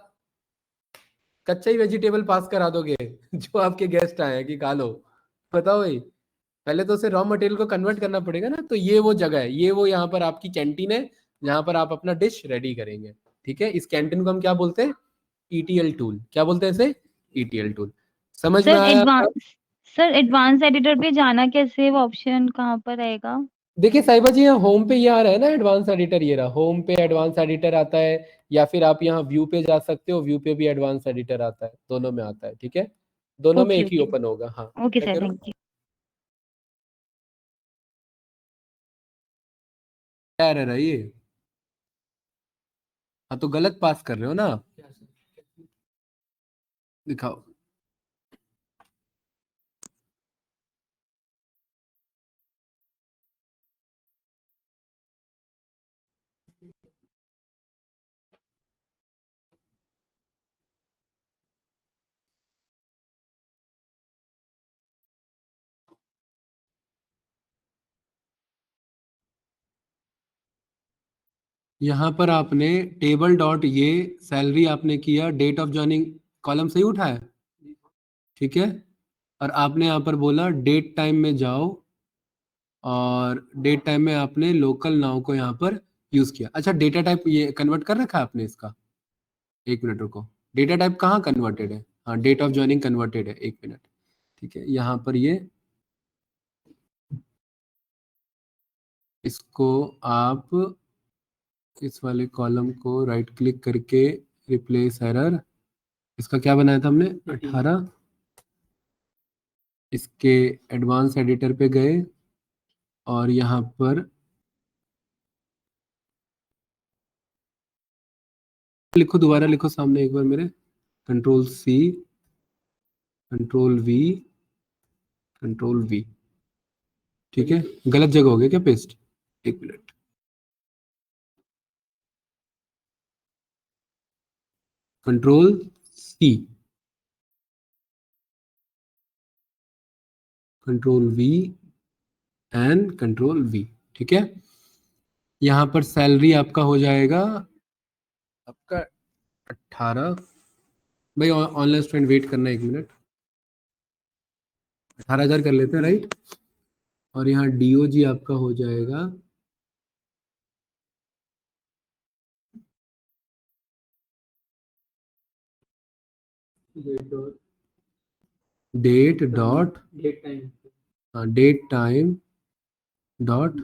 कच्चा ही वेजिटेबल पास करा दोगे जो आपके गेस्ट आए हैं कि खा लो? बताओ भाई, पहले तो उसे रॉ मटेरियल को कन्वर्ट करना पड़ेगा ना। तो ये वो जगह है, ये वो यहाँ पर आपकी कैंटीन है जहां पर आप अपना डिश रेडी करेंगे, ठीक है। इस कैंटीन को हम क्या बोलते हैं? ETL tool. क्या बोलते हैं इसे? ETL tool. समझ में सर आया आपको? एडवांस एडिटर पे जाना कैसे, वो ऑप्शन कहाँ पर रहेगा? देखिए साहिबा जी, यहाँ होम पे ये आ रहा है ना एडवांस एडिटर, ये रहा होम पे एडवांस एडिटर आता है। या फिर आप यहाँ व्यू पे जा सकते हो, व्यू पे भी एडवांस एडिटर आता है, दोनों में आता है, ठीक है। दोनों में ओके एक ही ओके। ओपन होगा। हाँ ओके क्या सर, करो, थैंक यू। क्या एरर है ये? हाँ तो गलत पास कर रहे हो ना, दिखाओ। यहाँ पर आपने टेबल डॉट ये सैलरी आपने किया, डेट ऑफ ज्वाइनिंग कॉलम सही उठाया, ठीक है। और आपने यहाँ पर बोला डेट टाइम में जाओ, और डेट टाइम में आपने लोकल नाउ को यहाँ पर यूज किया। अच्छा डेटा टाइप ये कन्वर्ट कर रखा है आपने इसका? एक मिनट रुको, डेटा टाइप कहाँ कन्वर्टेड है? हाँ डेट ऑफ ज्वाइनिंग कन्वर्टेड है, एक मिनट, ठीक है। यहाँ पर ये इसको आप इस वाले कॉलम को राइट क्लिक करके रिप्लेस एरर, इसका क्या बनाया था हमने 18, इसके एडवांस एडिटर पे गए, और यहाँ पर लिखो, दोबारा लिखो सामने एक बार मेरे, control C, control V, control V, ठीक है। गलत जगह हो गया क्या पेस्ट? एक minute, control C, control V and control V. ठीक है, यहां पर सैलरी आपका हो जाएगा आपका 18। भाई ऑनलाइन स्टूडेंट वेट करना 1 मिनट, 18,000 कर लेते हैं राइट। और यहाँ डीओजी आपका हो जाएगा date dot date time dot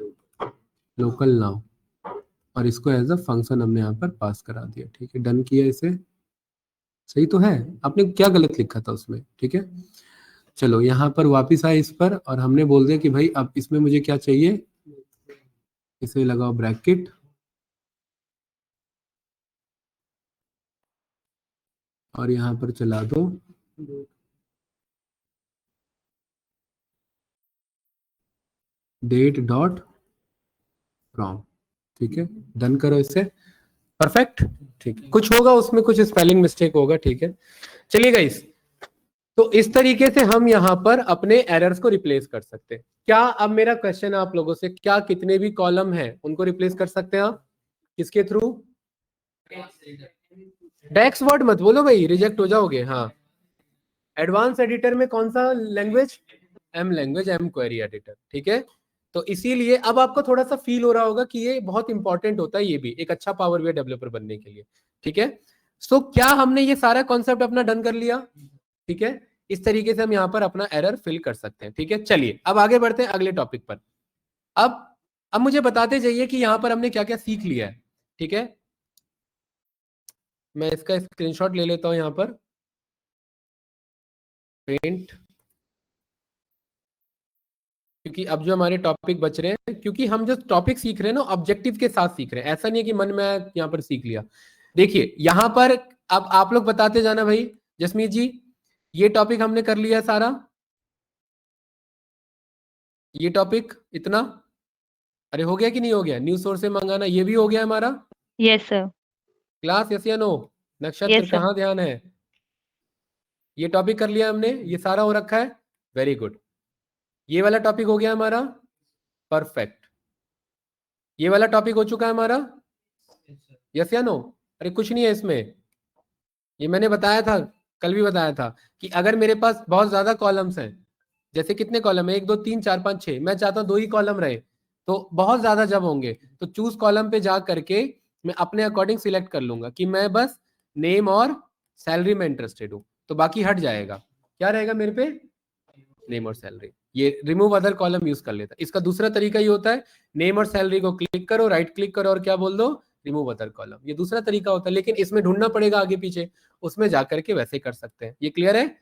local now, और इसको एज अ फंक्शन हमने यहाँ पर पास करा दिया। ठीक है, डन किया इसे। सही तो है, आपने क्या गलत लिखा था उसमें? ठीक है, चलो यहाँ पर वापिस आए इस पर, और हमने बोल दिया कि भाई अब इसमें मुझे क्या चाहिए, इसे लगाओ ब्रैकेट, और यहाँ पर चला दो डेट डॉट फ्रॉम। ठीक है, डन करो इससे। परफेक्ट, ठीक है, कुछ होगा उसमें, कुछ स्पेलिंग मिस्टेक होगा। ठीक है, चलिए गाइस, तो इस तरीके से हम यहाँ पर अपने एरर्स को रिप्लेस कर सकते हैं। क्या, अब मेरा क्वेश्चन है आप लोगों से, क्या कितने भी कॉलम हैं उनको रिप्लेस कर सकते हैं आप? किसके थ्रू? डेक्स वर्ड मत बोलो भाई, रिजेक्ट हो जाओगे। हाँ, एडवांस एडिटर में कौन सा language? M language, M query editor. ठीक है, तो इसीलिए अब आपको थोड़ा सा फील हो रहा होगा कि ये बहुत इंपॉर्टेंट होता है, ये भी एक अच्छा पावर बीआई डेवलपर बनने के लिए। ठीक है, सो क्या हमने ये सारा कॉन्सेप्ट अपना डन कर लिया? ठीक है, इस तरीके से हम यहाँ पर अपना एरर फिल कर सकते हैं। ठीक है, चलिए अब आगे बढ़ते हैं अगले टॉपिक पर। अब मुझे बताते जाइए कि यहाँ पर हमने क्या क्या सीख लिया है। ठीक है, मैं इसका स्क्रीनशॉट ले लेता हूं यहाँ पर, पेंट, क्योंकि अब जो हमारे टॉपिक बच रहे हैं, क्योंकि हम जो टॉपिक सीख रहे हैं ना ऑब्जेक्टिव के साथ सीख रहे हैं, ऐसा नहीं है कि मन में यहाँ पर सीख लिया। देखिए यहाँ पर अब आप लोग बताते जाना भाई। जसमीत जी, ये टॉपिक हमने कर लिया सारा, ये टॉपिक इतना, अरे हो गया कि नहीं हो गया? न्यूज सोर्स से मंगाना ये भी हो गया हमारा। Yes sir. क्लास यस या नो? नक्षत्र यस सर। कहाँ ध्यान है? ये टॉपिक कर लिया हमने, ये सारा हो रखा है, वेरी गुड। ये वाला टॉपिक हो गया हमारा, परफेक्ट। ये वाला टॉपिक हो चुका है हमारा, यस या नो? अरे कुछ नहीं है इसमें, ये मैंने बताया था, कल भी बताया था कि अगर मेरे पास बहुत ज्यादा कॉलम्स हैं, जैसे कितने कॉलम है, 1 2 3 4 5 6, मैं चाहता हूँ 2 ही कॉलम रहे, तो बहुत ज्यादा जब होंगे तो चूज कॉलम पे जा करके मैं अपने अकॉर्डिंग सिलेक्ट कर लूंगा कि मैं बस नेम और सैलरी में इंटरेस्टेड हूँ, तो बाकी हट जाएगा। क्या रहेगा मेरे पे? नेम और सैलरी। ये रिमूव अदर कॉलम यूज कर लेता है। इसका दूसरा तरीका ये होता है, नेम और सैलरी को क्लिक करो, राइट क्लिक करो और क्या बोल दो, रिमूव अदर कॉलम। ये दूसरा तरीका होता है, लेकिन इसमें ढूंढना पड़ेगा आगे पीछे, उसमें जाकर के वैसे कर सकते हैं। ये क्लियर है?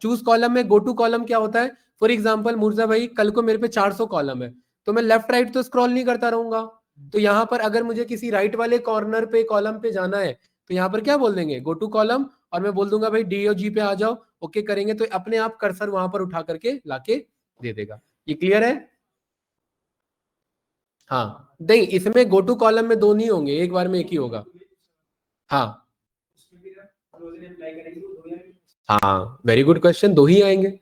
चूज कॉलम में गो टू कॉलम क्या होता है? फॉर एग्जाम्पल मुर्जा भाई, कल को मेरे पे 400 कॉलम है, तो मैं लेफ्ट राइट तो स्क्रॉल नहीं करता रहूंगा, तो यहाँ पर अगर मुझे किसी राइट वाले कॉर्नर पे कॉलम पे जाना है, तो यहाँ पर क्या बोल देंगे, गो टू कॉलम, और मैं बोल दूंगा भाई डी और जी पे आ जाओ, ओके करेंगे तो अपने आप कर्सर वहां पर उठा करके लाके दे देगा। ये क्लियर है? हाँ, नहीं इसमें गो टू कॉलम में 2 नहीं होंगे, एक बार में एक ही होगा। हाँ हाँ, वेरी गुड क्वेश्चन, 2 ही आएंगे।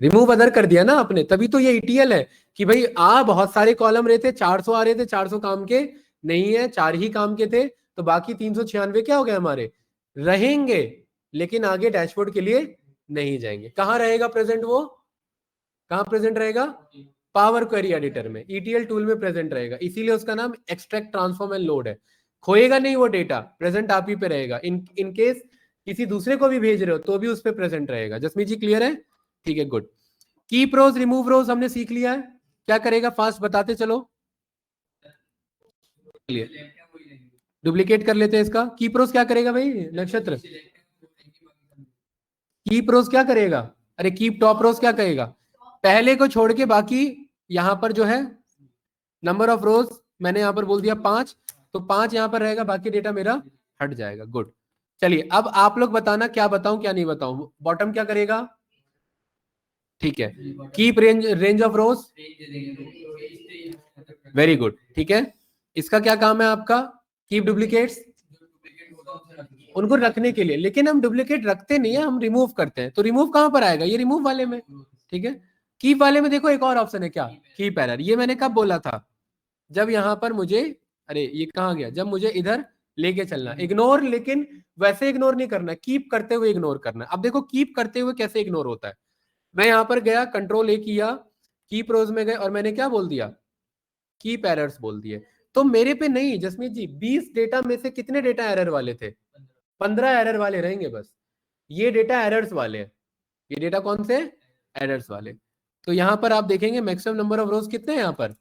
रिमूव अदर कर दिया ना आपने, तभी तो ये ईटीएल है कि भाई बहुत सारे कॉलम रहते, 400 आ रहे थे, 400 काम के नहीं है, 4 ही काम के थे, तो बाकी 396 क्या हो गए हमारे, रहेंगे, लेकिन आगे डैशबोर्ड के लिए नहीं जाएंगे। कहाँ रहेगा प्रेजेंट वो? कहाँ प्रेजेंट रहेगा? पावर क्वेरी एडिटर में, ईटीएल टूल में प्रेजेंट रहेगा, इसीलिए उसका नाम एक्सट्रैक्ट ट्रांसफॉर्म एंड लोड है। खोएगा नहीं वो डेटा, प्रेजेंट आप ही पे रहेगा। इन केस किसी दूसरे को भी भेज रहे हो तो भी उस पर प्रेजेंट रहेगा। जसमीत जी क्लियर है? ठीक है, गुड। कीप रोज रिमूव रोज हमने सीख लिया है, क्या करेगा फास्ट बताते चलो। डुप्लीकेट कर लेते हैं इसका। कीप रोज क्या करेगा भाई नक्षत्र? कीप रोज क्या करेगा? अरे कीप टॉप रोज क्या करेगा? पहले को छोड़ के बाकी यहां पर जो है नंबर ऑफ रोज मैंने यहां पर बोल दिया 5, तो 5 यहां पर रहेगा, बाकी डेटा मेरा हट जाएगा। गुड, चलिए अब आप लोग बताना क्या बताऊं क्या नहीं बताऊं। बॉटम क्या करेगा? ठीक है, keep range of rose, very good, ठीक है। इसका क्या काम है आपका? कीप डुप्लीकेट्स, उनको रखने के लिए, लेकिन हम डुप्लीकेट रखते नहीं है, हम रिमूव करते हैं। तो रिमूव कहां पर आएगा? ये रिमूव वाले में, ठीक है। कीप वाले में देखो एक और ऑप्शन है, क्या? Keep error. ये मैंने कब बोला था? जब यहां पर मुझे, अरे ये कहां गया, जब मुझे इधर लेके चलना। इग्नोर, लेकिन वैसे इग्नोर नहीं करना, कीप करते हुए इग्नोर करना। अब देखो कीप करते हुए कैसे इग्नोर होता है। मैं यहां पर गया, कंट्रोल ए किया, कीप रोज में गए और मैंने क्या बोल दिया? कीप एरर्स बोल दिए। तो मेरे पे नहीं जसमीत जी, 20 डेटा में से कितने डेटा एरर वाले थे? 15 एरर वाले रहेंगे बस। ये डेटा एरर्स वाले हैं। ये डेटा कौन से? एरर्स वाले। तो यहां पर आप देखेंगे मैक्सिमम नंबर ऑफ रोज कितने हैं यहां पर?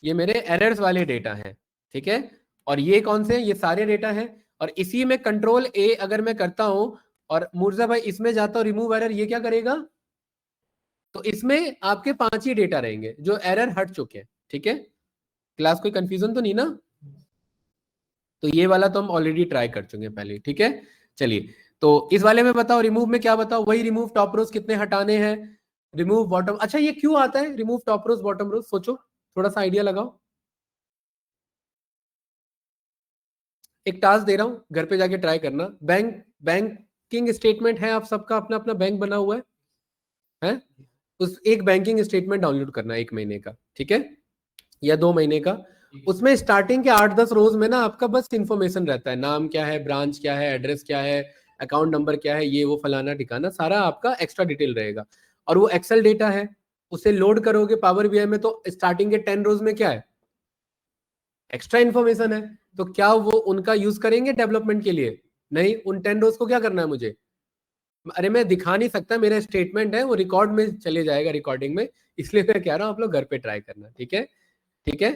ये मेरे एरर्स वाले डेटा हैं, ठीक है। और ये कौन से हैं? ये सारे डेटा हैं। और इसी में कंट्रोल ए अगर मैं करता हूं और मूर्जा भाई इसमें जाता हूं रिमूव एरर, ये क्या करेगा? तो इसमें आपके 5 ही डेटा रहेंगे जो एरर हट चुके हैं, ठीक है। क्लास कोई कंफ्यूजन तो नहीं ना? तो ये वाला तो हम ऑलरेडी ट्राई कर चुके हैं पहले, ठीक है। चलिए, तो इस वाले में बताओ, रिमूव में क्या बताओ? वही रिमूव टॉप रोज कितने हटाने हैं, रिमूव बॉटम। अच्छा ये क्यों आता है रिमूव टॉप रोज बॉटम रोज? सोचो, थोड़ा सा आइडिया लगाओ। एक टास्क दे रहा हूं, घर पे जाके ट्राई करना। बैंकिंग स्टेटमेंट है आप सबका, अपना अपना बैंक बना हुआ है? उस एक बैंकिंग स्टेटमेंट डाउनलोड करना 1 महीने का, ठीक है, या 2 महीने का। उसमें स्टार्टिंग के 8-10 रोज में ना आपका बस इंफॉर्मेशन रहता है, नाम क्या है, ब्रांच क्या है, एड्रेस क्या है, अकाउंट नंबर क्या है, ये वो फलाना ठिकाना, सारा आपका एक्स्ट्रा डिटेल रहेगा। और वो एक्सेल डेटा है, उसे लोड करोगे पावर बीआई में, तो स्टार्टिंग के 10 रोज में क्या है? एक्स्ट्रा इन्फॉर्मेशन है। तो क्या वो उनका यूज करेंगे डेवलपमेंट के लिए? नहीं, उन 10 रोज को क्या करना है मुझे? अरे मैं दिखा नहीं सकता, मेरा स्टेटमेंट है वो रिकॉर्ड में चले जाएगा, रिकॉर्डिंग में। इसलिए मैं कह रहा हूं आप लोग घर पे ट्राई करना, ठीक है, ठीक है।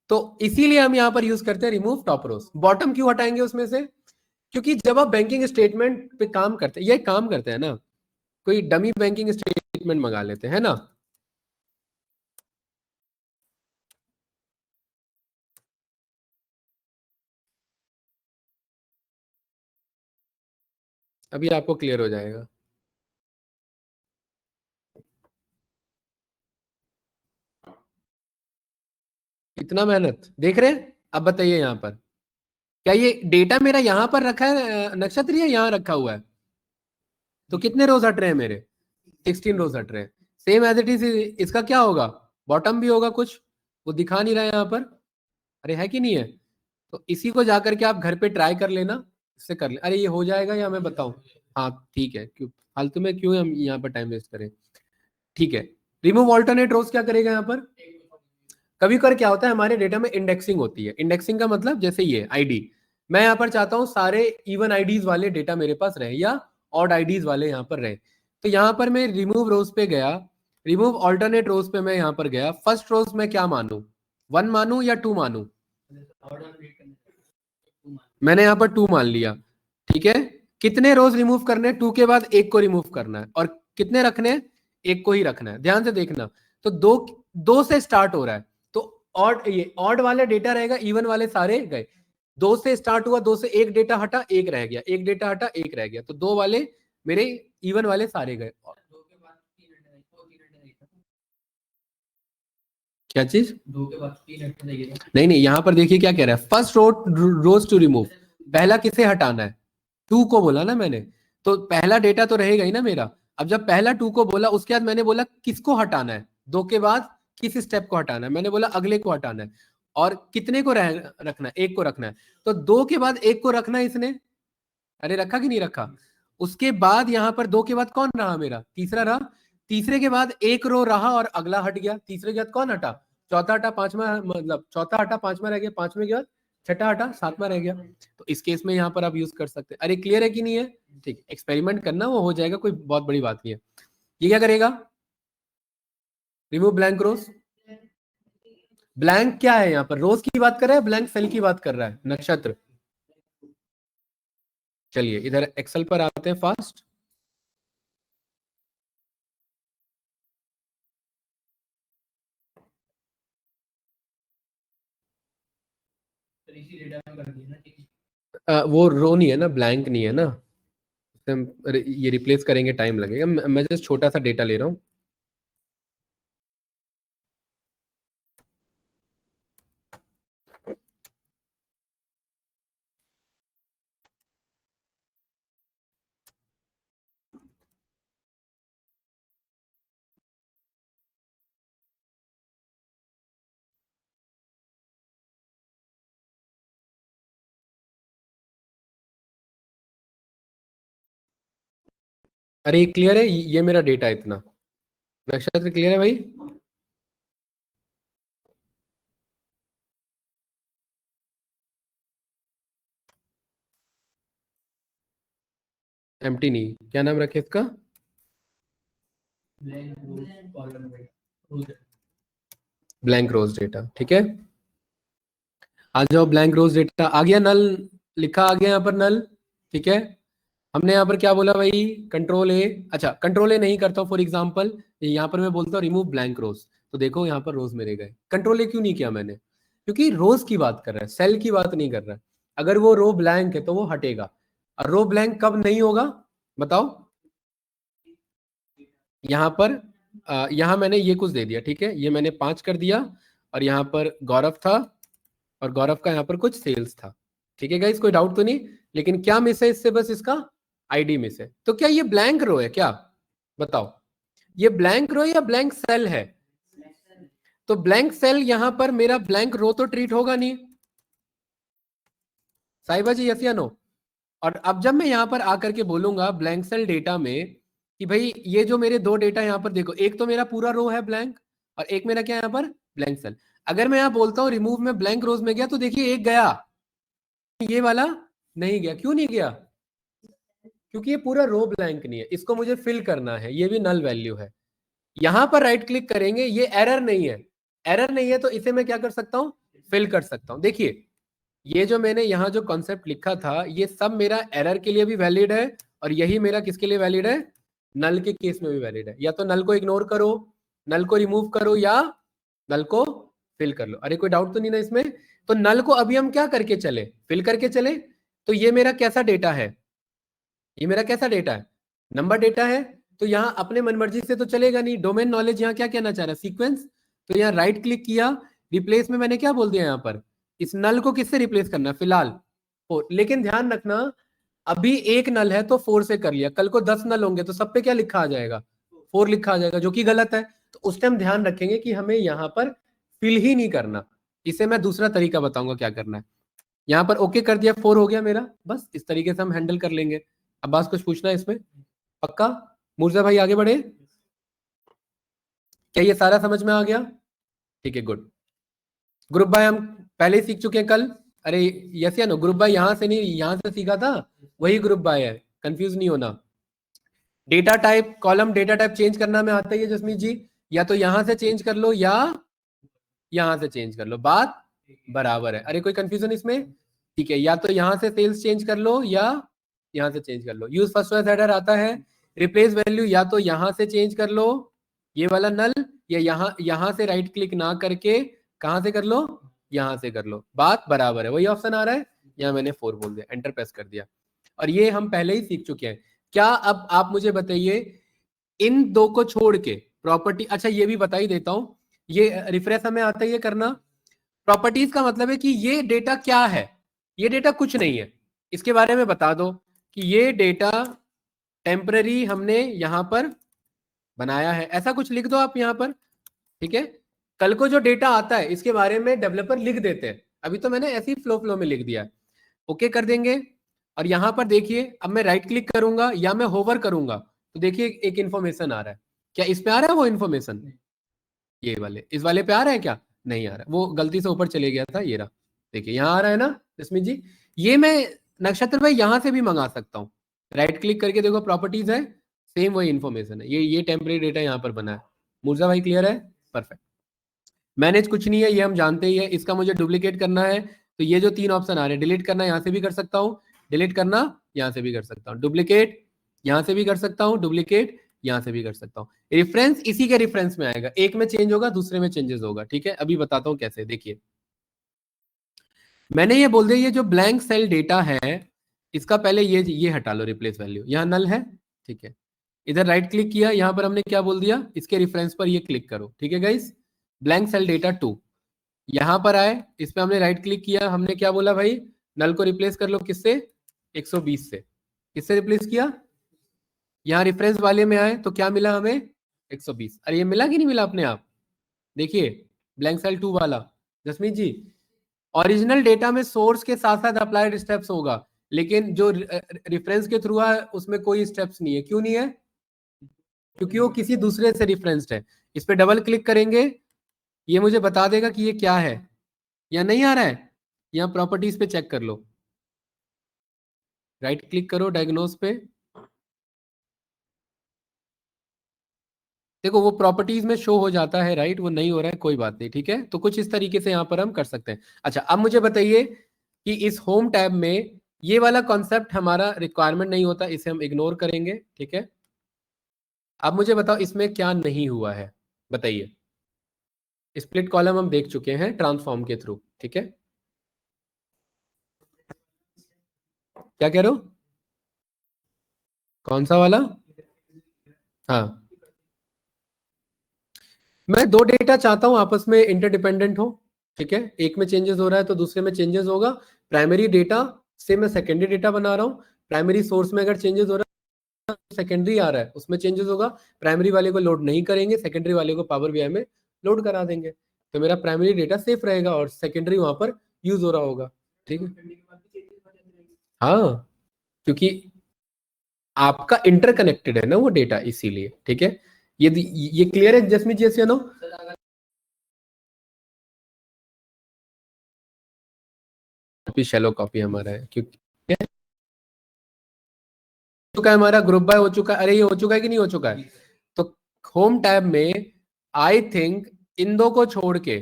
तो इसीलिए हम यहाँ पर यूज करते हैं रिमूव टॉप रोज। बॉटम क्यों हटाएंगे उसमें से? क्योंकि जब आप बैंकिंग स्टेटमेंट पे काम करते हैं, ये काम करते हैं ना, कोई डमी बैंकिंग स्टेटमेंट मंगा लेते हैं ना। अभी आपको क्लियर हो जाएगा। इतना मेहनत देख रहे हैं। अब बताइए यहाँ पर, क्या ये डेटा मेरा यहाँ पर रखा है नक्षत्र, या यहाँ रखा हुआ है? तो कितने रोज हट रहे हैं मेरे? 16 रोज हट रहे हैं। सेम एज इट इज इसका क्या होगा? बॉटम भी होगा कुछ, वो दिखा नहीं रहा है यहाँ पर। अरे है कि नहीं है? तो इसी को जाकर के आप घर पे ट्राई कर लेना, इससे कर ले। अरे ये हो जाएगा या मैं बताऊं? हाँ ठीक है, क्यों फालतू में क्यों हम यहाँ पर टाइम वेस्ट करें, ठीक है। रिमूव ऑल्टरनेट रोज क्या करेगा यहाँ पर? कभी कर क्या होता है, हमारे डेटा में इंडेक्सिंग होती है। इंडेक्सिंग का मतलब जैसे ये आईडी, मैं यहाँ पर चाहता हूँ सारे इवन आईडीज वाले डेटा मेरे पास रहे या ऑड आईडीज वाले यहाँ पर रहे। तो यहाँ पर मैं रिमूव रोज पे गया, रिमूव ऑल्टरनेट रोज पे मैं यहाँ पर गया। फर्स्ट रोज में क्या मानू, 1 मानू या 2 मानू? मैंने यहाँ पर 2 मान लिया, ठीक है। कितने रोज रिमूव करने? 2 के बाद एक को रिमूव करना है, और कितने रखने हैं? एक को ही रखना है। ध्यान से देखना, तो दो, दो से स्टार्ट हो रहा है, तो ऑड, ये ऑड वाले डेटा रहेगा, इवन वाले सारे गए। 2 से स्टार्ट हुआ, 2 से एक डेटा हटा, एक रह गया, एक डेटा हटा, एक रह गया, तो 2 वाले मेरे इवन वाले सारे गए। क्या चीज? 2 के बाद 3 नहीं नहीं, यहाँ पर देखिए क्या कह रहा है, फर्स्ट रोज टू रिमूव। पहला किसे हटाना है? 2 को बोला ना मैंने, तो पहला डेटा तो रहेगा ही ना मेरा। अब जब पहला 2 को बोला, उसके बाद मैंने बोला किसको हटाना है, 2 के बाद किस स्टेप को हटाना है, मैंने बोला अगले को हटाना है। और कितने को रखना है? एक को रखना है। तो 2 के बाद एक को रखना है इसने, अरे रखा कि नहीं रखा? उसके बाद यहाँ पर 2 के बाद कौन रहा मेरा? तीसरा रहा। तीसरे के बाद एक रो रहा और अगला हट गया। तीसरे के बाद कौन हटा? चौथा हटा, पांचवा, मतलब चौथा हटा, पांचवा रह गया, पांचवे के बाद छठा हटा, सातवां रह गया। तो इस केस में यहाँ पर आप यूज कर सकते हैं। अरे क्लियर है कि नहीं है? ठीक, एक्सपेरिमेंट करना, वो हो जाएगा, कोई बहुत बड़ी बात नहीं है। ये क्या करेगा? रिमूव ब्लैंक रोज। ब्लैंक क्या है यहाँ पर? रोज की बात कर रहा है, ब्लैंक सेल की बात कर रहा है नक्षत्र? चलिए इधर एक्सेल पर आते हैं फास्ट। वो रो नहीं है ना, ब्लैंक नहीं है ना, हम ये रिप्लेस करेंगे, टाइम लगेगा। मैं जस्ट छोटा सा डेटा ले रहा हूँ। अरे क्लियर है, ये मेरा डेटा इतना, नक्षत्र क्लियर है भाई? एम्प्टी नहीं, क्या नाम रखे इसका? ब्लैंक रोज डेटा, ठीक है। आ जाओ, ब्लैंक रोज डेटा आ गया, नल लिखा आ गया यहाँ पर, नल, ठीक है। हमने यहाँ पर क्या बोला भाई, कंट्रोल ए, अच्छा कंट्रोल ए नहीं करता हूँ, फॉर एग्जाम्पल यहाँ पर मैं बोलता हूँ रिमूव ब्लैंक रोज, तो देखो यहाँ पर रोज मेरे गए। कंट्रोल ए क्यों नहीं किया मैंने? क्योंकि रोज की बात कर रहा है, सेल की बात नहीं कर रहा है। अगर वो रो ब्लैंक है तो वो हटेगा, और रो ब्लैंक कब नहीं होगा बताओ? यहाँ पर यहाँ मैंने ये कुछ दे दिया, ठीक है, ये मैंने 5 कर दिया, और यहाँ पर गौरव था, और गौरव का यहाँ पर कुछ सेल्स था, ठीक है गाइस, कोई डाउट तो नहीं? लेकिन क्या मिस है इससे? बस इसका आईडी मिस है। तो क्या ये ब्लैंक रो है क्या, बताओ? ये ब्लैंक रो या ब्लैंक सेल है? तो ब्लैंक सेल यहां पर मेरा ब्लैंक रो तो ट्रीट होगा नहीं, साहिबा जी, यस या नो? और अब जब मैं यहां पर आकर के बोलूंगा ब्लैंक सेल डेटा में कि भाई ये जो मेरे दो डेटा यहां पर देखो, एक तो मेरा पूरा रो है ब्लैंक, और एक मेरा क्या यहां पर ब्लैंक सेल। अगर मैं यहां बोलता हूं रिमूव में ब्लैंक रोज में गया, तो देखिए एक गया, ये वाला नहीं गया। क्यों नहीं गया? क्योंकि ये पूरा रो ब्लैंक नहीं है, इसको मुझे फिल करना है, ये भी नल वैल्यू है। यहां पर राइट क्लिक करेंगे, ये एरर नहीं है, एरर नहीं है तो इसे मैं क्या कर सकता हूं, फिल कर सकता हूं। देखिए ये जो मैंने यहाँ जो कॉन्सेप्ट लिखा था, ये सब मेरा एरर के लिए भी वैलिड है, और यही मेरा किसके लिए वैलिड है, नल के केस में भी वैलिड है। या तो नल को इग्नोर करो, नल को रिमूव करो, या नल को फिल कर लो। अरे कोई डाउट तो नहीं ना इसमें? तो नल को अभी हम क्या करके चले, फिल करके चले। तो ये मेरा कैसा डेटा है, ये मेरा कैसा डेटा है, नंबर डेटा है। तो यहाँ अपने मनमर्जी से तो चलेगा नहीं, डोमेन नॉलेज यहाँ क्या कहना चाह रहा है, सीक्वेंस। तो यहाँ राइट क्लिक किया, रिप्लेस में मैंने क्या बोल दिया यहाँ पर, इस नल को किससे रिप्लेस करना है फिलहाल, 4। लेकिन ध्यान रखना, अभी एक नल है तो 4 से कर लिया, कल को 10 नल होंगे तो सब पे क्या लिखा आ जाएगा, 4 लिखा आ जाएगा, जो कि गलत है। तो उस टाइम ध्यान रखेंगे कि हमें यहाँ पर फिल ही नहीं करना। इसे मैं दूसरा तरीका बताऊंगा क्या करना है। यहाँ पर ओके कर दिया, 4 हो गया मेरा, बस इस तरीके से हम हैंडल कर लेंगे। अब बात कुछ पूछना है इसमें? पक्का? मुर्जा भाई आगे बढ़े, क्या ये सारा समझ में आ गया? ठीक है, गुड। ग्रुप बाय हम पहले ही सीख चुके हैं कल। अरे यस या नो, ग्रुप बाय यहाँ से नहीं, यहाँ से सीखा था, वही ग्रुप बाय है, कंफ्यूज नहीं होना। Data type, column data type change करना में आता है जसमीत जी, या तो यहां से चेंज कर लो या यहां से चेंज कर लो, बात बराबर है। अरे कोई कंफ्यूजन इसमें? ठीक है, या तो यहां से सेल्स चेंज कर लो या यहां से चेंज कर लो। यूज फर्स्ट चॉइस हेडर आता है, रिप्लेस वैल्यू या तो यहां से चेंज कर लो, ये वाला नल, या यहां से राइट क्लिक ना करके कहां से कर लो, यहां से कर लो, बात बराबर है। वही ऑप्शन आ रहा है, यहाँ मैंने 4 बोल दिया, एंटर प्रेस कर दिया, और ये हम पहले ही सीख चुके हैं। क्या अब आप मुझे बताइए, इन दो को छोड़ के प्रॉपर्टी, अच्छा ये भी बता ही देता हूं, ये रिफ्रेश हमें आता ही है करना। प्रॉपर्टीज का मतलब है कि ये डेटा क्या है, ये डेटा कुछ नहीं है, इसके बारे में बता दो कि ये डेटा टेम्पररी हमने यहां पर बनाया है, ऐसा कुछ लिख दो आप यहां पर, ठीक है। कल को जो डेटा आता है इसके बारे में डेवलपर लिख देते हैं, अभी तो मैंने ऐसी फ्लो में लिख दिया। ओके कर देंगे, और यहां पर देखिए अब मैं राइट क्लिक करूंगा या मैं होवर करूंगा, तो देखिए एक इंफॉर्मेशन आ रहा है। क्या इस पे आ रहा है वो इंफॉर्मेशन, ये वाले, इस वाले पे आ रहा है क्या? नहीं आ रहा, वो गलती से ऊपर चले गया था, ये रहा, देखिए यहाँ आ रहा है ना जसमीत जी। ये मैं नक्षत्र भाई यहाँ से भी मंगा सकता हूँ, राइट क्लिक करके देखो प्रॉपर्टीज है, सेम वही इंफॉर्मेशन है, ये टेम्परेरी डेटा यहाँ पर बना है। मुर्जा भाई क्लियर है? परफेक्ट। मैनेज कुछ नहीं है, ये हम जानते ही है। इसका मुझे डुप्लीकेट करना है, तो ये जो 3 ऑप्शन आ रहे हैं, डिलीट करना यहाँ से भी कर सकता हूँ, डिलीट करना यहाँ से भी कर सकता हूँ, डुप्लीकेट यहाँ से भी कर सकता हूँ, डुप्लीकेट यहाँ से भी कर सकता हूँ। रेफरेंस इसी के रेफरेंस में आएगा, एक में चेंज होगा दूसरे में चेंजेस होगा, ठीक है। अभी बताता हूँ कैसे, देखिए मैंने ये बोल दिया, ये जो ब्लैंक सेल डेटा है इसका पहले ये हटा लो, रिप्लेस वैल्यू, यहाँ नल है, ठीक है। इधर राइट क्लिक किया, यहाँ पर हमने क्या बोल दिया, इसके रेफरेंस पर ये क्लिक करो, ठीक है गाइस। ब्लैंक सेल डेटा 2 यहां पर आए, इस पे हमने राइट क्लिक किया, हमने क्या बोला भाई, नल को रिप्लेस कर लो, किससे, 120 से। किससे रिप्लेस किया, यहाँ रेफरेंस वाले में आए तो क्या मिला हमें, 120। अरे ये मिला कि नहीं मिला अपने आप, देखिए ब्लैंक सेल 2 वाला। जसमीत जी, ओरिजिनल डेटा में सोर्स के साथ साथ अप्लाइड स्टेप्स होगा, लेकिन जो रेफरेंस के थ्रू है उसमें कोई स्टेप्स नहीं है। क्यों नहीं है? क्योंकि वो किसी दूसरे से रिफरेंस्ड है। इस पे डबल क्लिक करेंगे, ये मुझे बता देगा कि ये क्या है या नहीं आ रहा है। यहाँ प्रॉपर्टीज पे चेक कर लो, राइट क्लिक करो डायग्नोज पे, देखो वो प्रॉपर्टीज में शो हो जाता है, राइट, वो नहीं हो रहा है, कोई बात नहीं, ठीक है। तो कुछ इस तरीके से यहाँ पर हम कर सकते हैं। अच्छा, अब मुझे बताइए कि इस होम टैब में ये वाला कॉन्सेप्ट हमारा रिक्वायरमेंट नहीं होता, इसे हम इग्नोर करेंगे, ठीक है। अब मुझे बताओ इसमें क्या नहीं हुआ है, बताइए। स्प्लिट कॉलम हम देख चुके हैं ट्रांसफॉर्म के थ्रू, ठीक है। क्या कह रहे हो, कौन सा वाला? हाँ, मैं दो डेटा चाहता हूं आपस में इंटरडिपेंडेंट हो, ठीक है। एक में चेंजेस हो रहा है तो दूसरे में चेंजेस होगा। प्राइमरी डेटा से मैं सेकेंडरी डेटा बना रहा हूं, प्राइमरी सोर्स में अगर चेंजेस हो रहा है, सेकेंडरी आ रहा है उसमें चेंजेस होगा। प्राइमरी वाले को लोड नहीं करेंगे, सेकेंडरी वाले को पावर बीआई में लोड करा देंगे, तो मेरा प्राइमरी डेटा सेफ रहेगा और सेकेंडरी वहां पर यूज हो रहा होगा, ठीक है। हाँ, क्योंकि आपका इंटरकनेक्टेड है ना वो डेटा, इसीलिए, ठीक है। ये क्लियर है जसमीत जी, नो? कॉपी शैलो कॉपी हमारा है, क्योंकि चुका है हमारा ग्रुप बाय हो चुका है। अरे ये हो चुका है कि नहीं हो चुका है? तो होम टैब में आई थिंक इन दो को छोड़ के,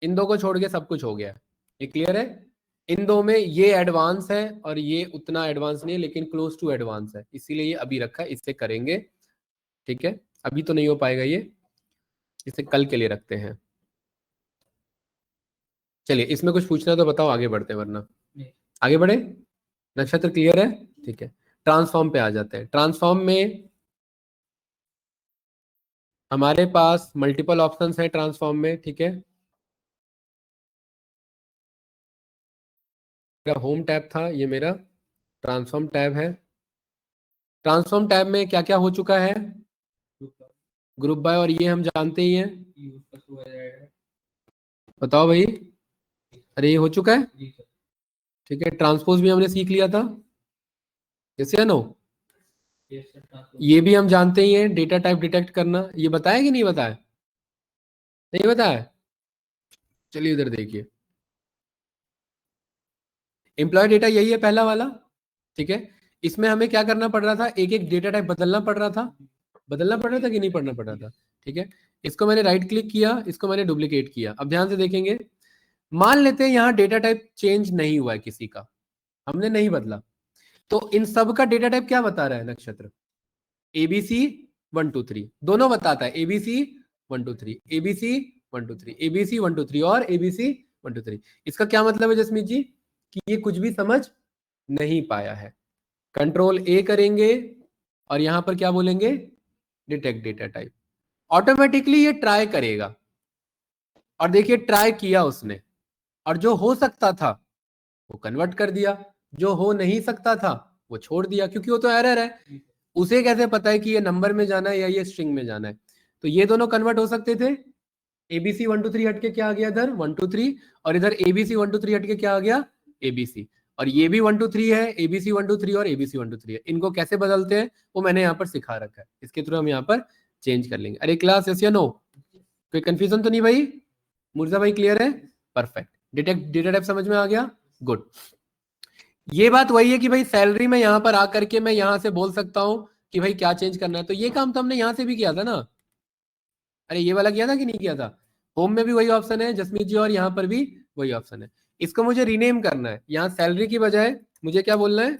इन दो को छोड़ के सब कुछ हो गया है। ये क्लियर है? इन दो में ये एडवांस है और ये उतना एडवांस नहीं है, लेकिन क्लोज टू एडवांस है, इसीलिए ये अभी रखा है, इससे करेंगे, ठीक है। अभी तो नहीं हो पाएगा ये, इसे कल के लिए रखते हैं। चलिए, इसमें कुछ पूछना है तो बताओ, आगे बढ़ते हैं, वरना आगे बढ़े। नक्षत्र क्लियर है, ठीक है। ट्रांसफॉर्म पे आ जाते हैं। ट्रांसफॉर्म में हमारे पास मल्टीपल ऑप्शंस हैं ट्रांसफॉर्म में, ठीक है। मेरा होम टैब था, ये मेरा ट्रांसफॉर्म टैब है। ट्रांसफॉर्म टैब में क्या क्या हो चुका है? ग्रुप बाय, और ये हम जानते ही हैं। बताओ भाई। अरे ये हो चुका है, ठीक है। ट्रांसपोज भी हमने सीख लिया था, कैसे है नो? ये भी हम जानते ही हैं, डेटा टाइप डिटेक्ट करना। ये बताया कि नहीं बताया? नहीं बताया? चलिए इधर देखिए, एम्प्लॉय डेटा यही है पहला वाला, ठीक है। इसमें हमें क्या करना पड़ रहा था, एक एक डेटा टाइप बदलना पड़ रहा था, बदलना पड़ रहा था कि नहीं पढ़ना पड़ रहा था, ठीक है। इसको मैंने राइट क्लिक किया, इसको मैंने डुप्लीकेट किया। अब ध्यान से देखेंगे, मान लेते हैं यहाँ डेटा टाइप चेंज नहीं हुआ है किसी का, हमने नहीं बदला, तो इन सब का डेटा टाइप क्या बता रहा है नक्षत्र? एबीसी 1 2 3 दोनों बताता है, एबीसी 1 2 3, एबीसी 1 2 3, एबीसी 1 2 3 और एबीसी 1 2 3। इसका क्या मतलब है जसमीत जी? कि ये कुछ भी समझ नहीं पाया है। कंट्रोल ए करेंगे और यहां पर क्या बोलेंगे, डिटेक्ट डेटा टाइप, ऑटोमेटिकली ये ट्राई करेगा। और देखिए ट्राई किया उसने, और जो हो सकता था वो कन्वर्ट कर दिया, जो हो नहीं सकता था वो छोड़ दिया, क्योंकि वो तो एरर है। उसे कैसे पता है कि ये नंबर में जाना है या ये स्ट्रिंग में जाना है? तो ये दोनों कन्वर्ट हो सकते थे। एबीसी 1 2 3 हटके क्या आ गया इधर 1 2 3, और इधर एबीसी 1 2 3 हटके क्या आ गया एबीसी, और ये भी 1 2 3 है, एबीसी 1 2 3 और एबीसी 1 2 3 है। इनको कैसे बदलते हैं वो मैंने यहाँ पर सिखा रखा है, इसके थ्रू हम यहाँ पर चेंज कर लेंगे। अरे क्लास यस या नो? कोई कंफ्यूजन तो नहीं भाई? मुर्जा भाई क्लियर है? परफेक्ट। डिटेक्ट डेटा टाइप समझ में आ गया, गुड। ये बात वही है कि भाई सैलरी में यहाँ पर आकर के मैं यहाँ से बोल सकता हूँ कि भाई क्या चेंज करना है, तो ये काम तो हमने यहाँ से भी किया था ना। अरे ये वाला किया था कि नहीं किया था? होम में भी वही ऑप्शन है जसमीत जी, और यहाँ पर भी वही ऑप्शन है। इसको मुझे रीनेम करना है, यहाँ सैलरी की बजाय मुझे क्या बोलना है,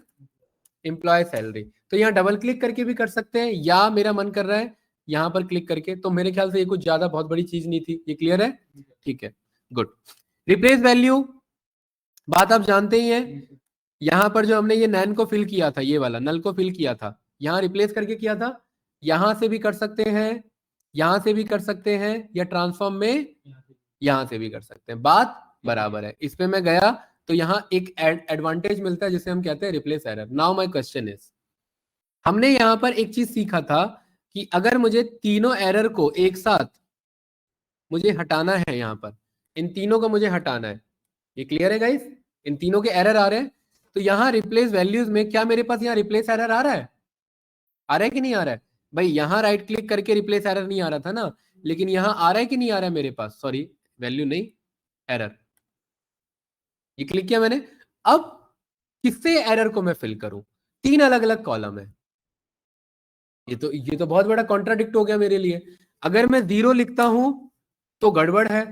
एम्प्लॉय सैलरी। तो यहाँ डबल क्लिक करके भी कर सकते हैं, या मेरा मन कर रहा है यहाँ पर क्लिक करके। तो मेरे ख्याल से ये कुछ ज्यादा बहुत बड़ी चीज नहीं थी, ये क्लियर है, ठीक है, गुड। रिप्लेस वैल्यू बात आप जानते ही हैं। यहाँ पर जो हमने ये नैन को फिल किया था, ये वाला नल को फिल किया था, यहाँ रिप्लेस करके किया था। यहां से भी कर सकते हैं, यहां से भी कर सकते हैं, या ट्रांसफॉर्म में यहां से भी कर सकते हैं, बात बराबर है। इस पे मैं गया तो यहाँ एक एडवांटेज मिलता है जिसे हम कहते हैं replace error. Now my question is, हमने यहाँ पर एक चीज सीखा था कि अगर मुझे तीनों एरर को एक साथ मुझे हटाना है, यहाँ पर इन तीनों को मुझे हटाना है, ये क्लियर है गाइस? इन तीनों के एरर आ रहे हैं, तो यहाँ रिप्लेस वैल्यूज में क्या मेरे पास यहाँ रिप्लेस एरर आ रहा है? आ रहा है कि नहीं आ रहा है भाई? यहाँ राइट क्लिक करके रिप्लेस एरर नहीं आ रहा था ना, लेकिन यहाँ आ रहा है कि नहीं आ रहा है मेरे पास? सॉरी, वैल्यू नहीं, एरर। ये क्लिक किया मैंने। अब किससे एरर को मैं फिल करूं? 3 अलग अलग कॉलम है। ये तो बहुत बड़ा कॉन्ट्राडिक्ट हो गया मेरे लिए। अगर मैं 0 लिखता हूं तो गड़बड़ है,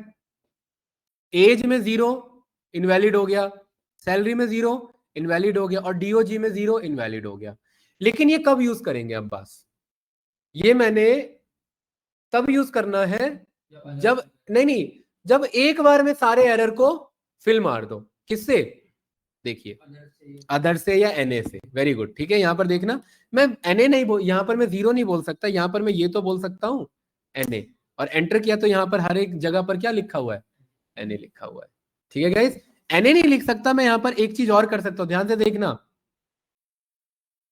एज में 0 इनवैलिड हो गया, सैलरी में 0 इनवैलिड हो गया, और डीओजी में 0 इनवैलिड हो गया। लेकिन ये कब यूज करेंगे अब्बास? ये मैंने तब यूज करना है जब, नहीं, जब एक बार में सारे एरर को फिल मार दो। किससे? देखिए, अदर से या एनए से। वेरी गुड, ठीक है। यहां पर देखना, मैं एनए नहीं बोल, यहां पर मैं 0 नहीं बोल सकता, यहां पर मैं ये तो बोल सकता हूं एनए, और एंटर किया तो यहां पर हर एक जगह पर क्या लिखा हुआ है? एनए लिखा हुआ है। ठीक है गाइस, एनए नहीं लिख सकता मैं, यहां पर एक चीज और कर सकता हूं, ध्यान से देखना।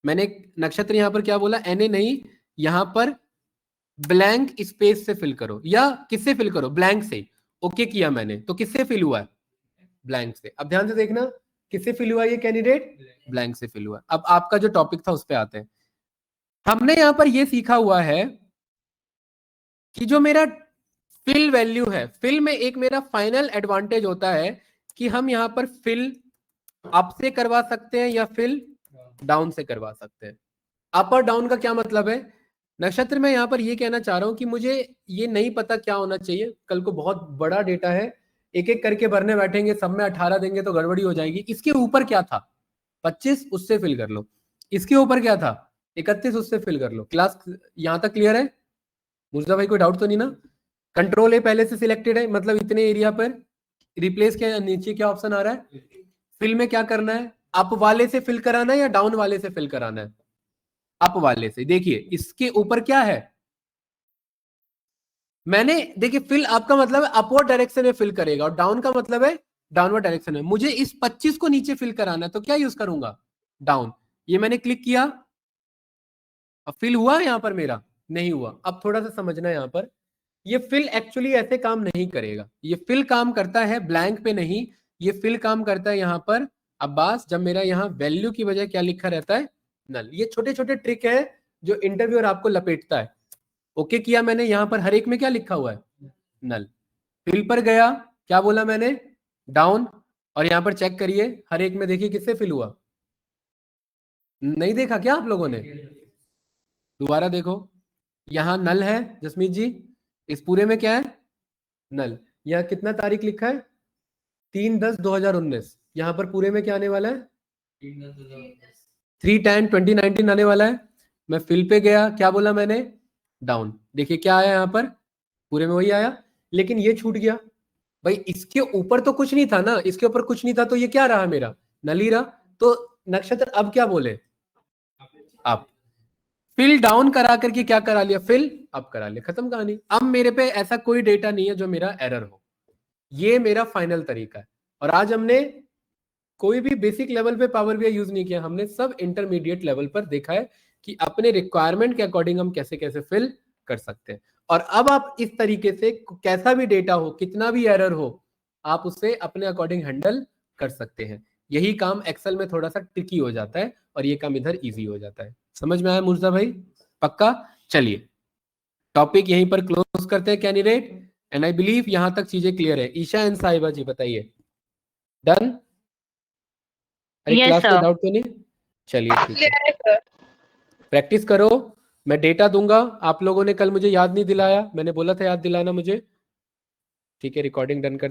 मैंने एक नक्षत्र यहां पर क्या बोला? एनए नहीं, यहां पर ब्लैंक स्पेस से फिल करो, या किससे फिल करो? ब्लैंक से। ओके किया मैंने, तो किससे फिल हुआ है? ब्लैंक से। अब ध्यान से देखना, किससे फिल हुआ ये कैंडिडेट? ब्लैंक से फिल हुआ। अब आपका जो टॉपिक था उस पर आते हैं। हमने यहां पर ये सीखा हुआ है कि जो मेरा फिल वैल्यू है, फिल में एक मेरा फाइनल एडवांटेज होता है कि हम यहां पर फिल अप से करवा सकते हैं या फिल डाउन से करवा सकते हैं। अप और डाउन का क्या मतलब है? नक्षत्र में यहां पर ये कहना चाह रहा हूं कि मुझे ये नहीं पता क्या होना चाहिए, कल को बहुत बड़ा डेटा है, एक एक करके भरने बैठेंगे, सब में 18 देंगे तो गड़बड़ी हो जाएगी। इसके ऊपर क्या था? 25, उससे फिल कर लो। इसके ऊपर क्या था? 31, उससे फिल कर लो। क्लास यहां तक क्लियर है? मुर्जा भाई कोई डाउट तो नहीं ना? कंट्रोल ए पहले से सिलेक्टेड है, मतलब इतने एरिया पर रिप्लेस के नीचे क्या ऑप्शन आ रहा है? फिल में क्या करना है? अप वाले से फिल कराना है या डाउन वाले से फिल कराना है? अप वाले से। देखिए इसके ऊपर क्या है, मैंने, देखिए फिल अप का मतलब है अपवर्ड डायरेक्शन में फिल करेगा, और डाउन का मतलब है डाउनवर्ड डायरेक्शन में। मुझे इस 25 को नीचे फिल कराना है तो क्या यूज करूंगा? डाउन। ये मैंने क्लिक किया, अब फिल हुआ यहां पर? मेरा नहीं हुआ। अब थोड़ा सा समझना यहां पर, ये फिल एक्चुअली ऐसे काम नहीं करेगा। ये फिल काम करता है ब्लैंक पे नहीं, ये फिल काम करता है यहां पर अब्बास, जब मेरा यहाँ वैल्यू की बजाय क्या लिखा रहता है? नल। ये छोटे छोटे ट्रिक है जो इंटरव्यूअर आपको लपेटता है। ओके किया मैंने, यहां पर हर एक में क्या लिखा हुआ है? नल। फिल पर गया, क्या बोला मैंने? डाउन। और यहां पर चेक करिए हर एक में, देखिए किससे फिल हुआ? नहीं देखा क्या आप लोगों ने? दोबारा देखो, यहां नल है जसमीत जी, इस पूरे में क्या है? नल। यहां कितना तारीख लिखा है? 3/10/2019। यहां पर पूरे में क्या आने वाला है? 3/10/2019 आने वाला है। मैं फिल पे गया, क्या बोला मैंने? डाउन। देखिए क्या आया यहां पर? पूरे में वही आया, लेकिन ये छूट गया। भाई इसके ऊपर तो कुछ नहीं था ना, इसके ऊपर कुछ नहीं था, तो ये क्या रहा मेरा? नल ही रहा। तो नक्षत्र अब क्या बोले? अब फिल डाउन करा करके क्या करा लिया? फिल अप करा लिया, खत्म कहानी। अब मेरे पे ऐसा कोई डेटा नहीं है जो मेरा एरर हो। ये मेरा फाइनल तरीका है। और आज हमने कोई भी बेसिक लेवल पे पावर बीआई यूज नहीं किया, हमने सब इंटरमीडिएट लेवल पर देखा है कि अपने रिक्वायरमेंट के अकॉर्डिंग हम कैसे कैसे फिल कर सकते हैं। और अब आप इस तरीके से कैसा भी डेटा हो, कितना भी एरर हो, आप उससे अपने अकॉर्डिंग हैंडल कर सकते हैं। यही काम एक्सेल में थोड़ा सा ट्रिकी हो जाता है और ये काम इधर इजी हो जाता है। समझ में आया मुर्जा भाई? पक्का? चलिए टॉपिक यहीं पर क्लोज करते हैं कैंडिडेट, एंड आई बिलीव यहां तक चीजें क्लियर है। ईशा एंड साहिबा जी बताइए, डन? अरे यस क्लास में सर। डाउट तो नहीं? चलिए ठीक है, प्रैक्टिस करो। मैं डेटा दूंगा, आप लोगों ने कल मुझे याद नहीं दिलाया, मैंने बोला था याद दिलाना मुझे। ठीक है, रिकॉर्डिंग डन करते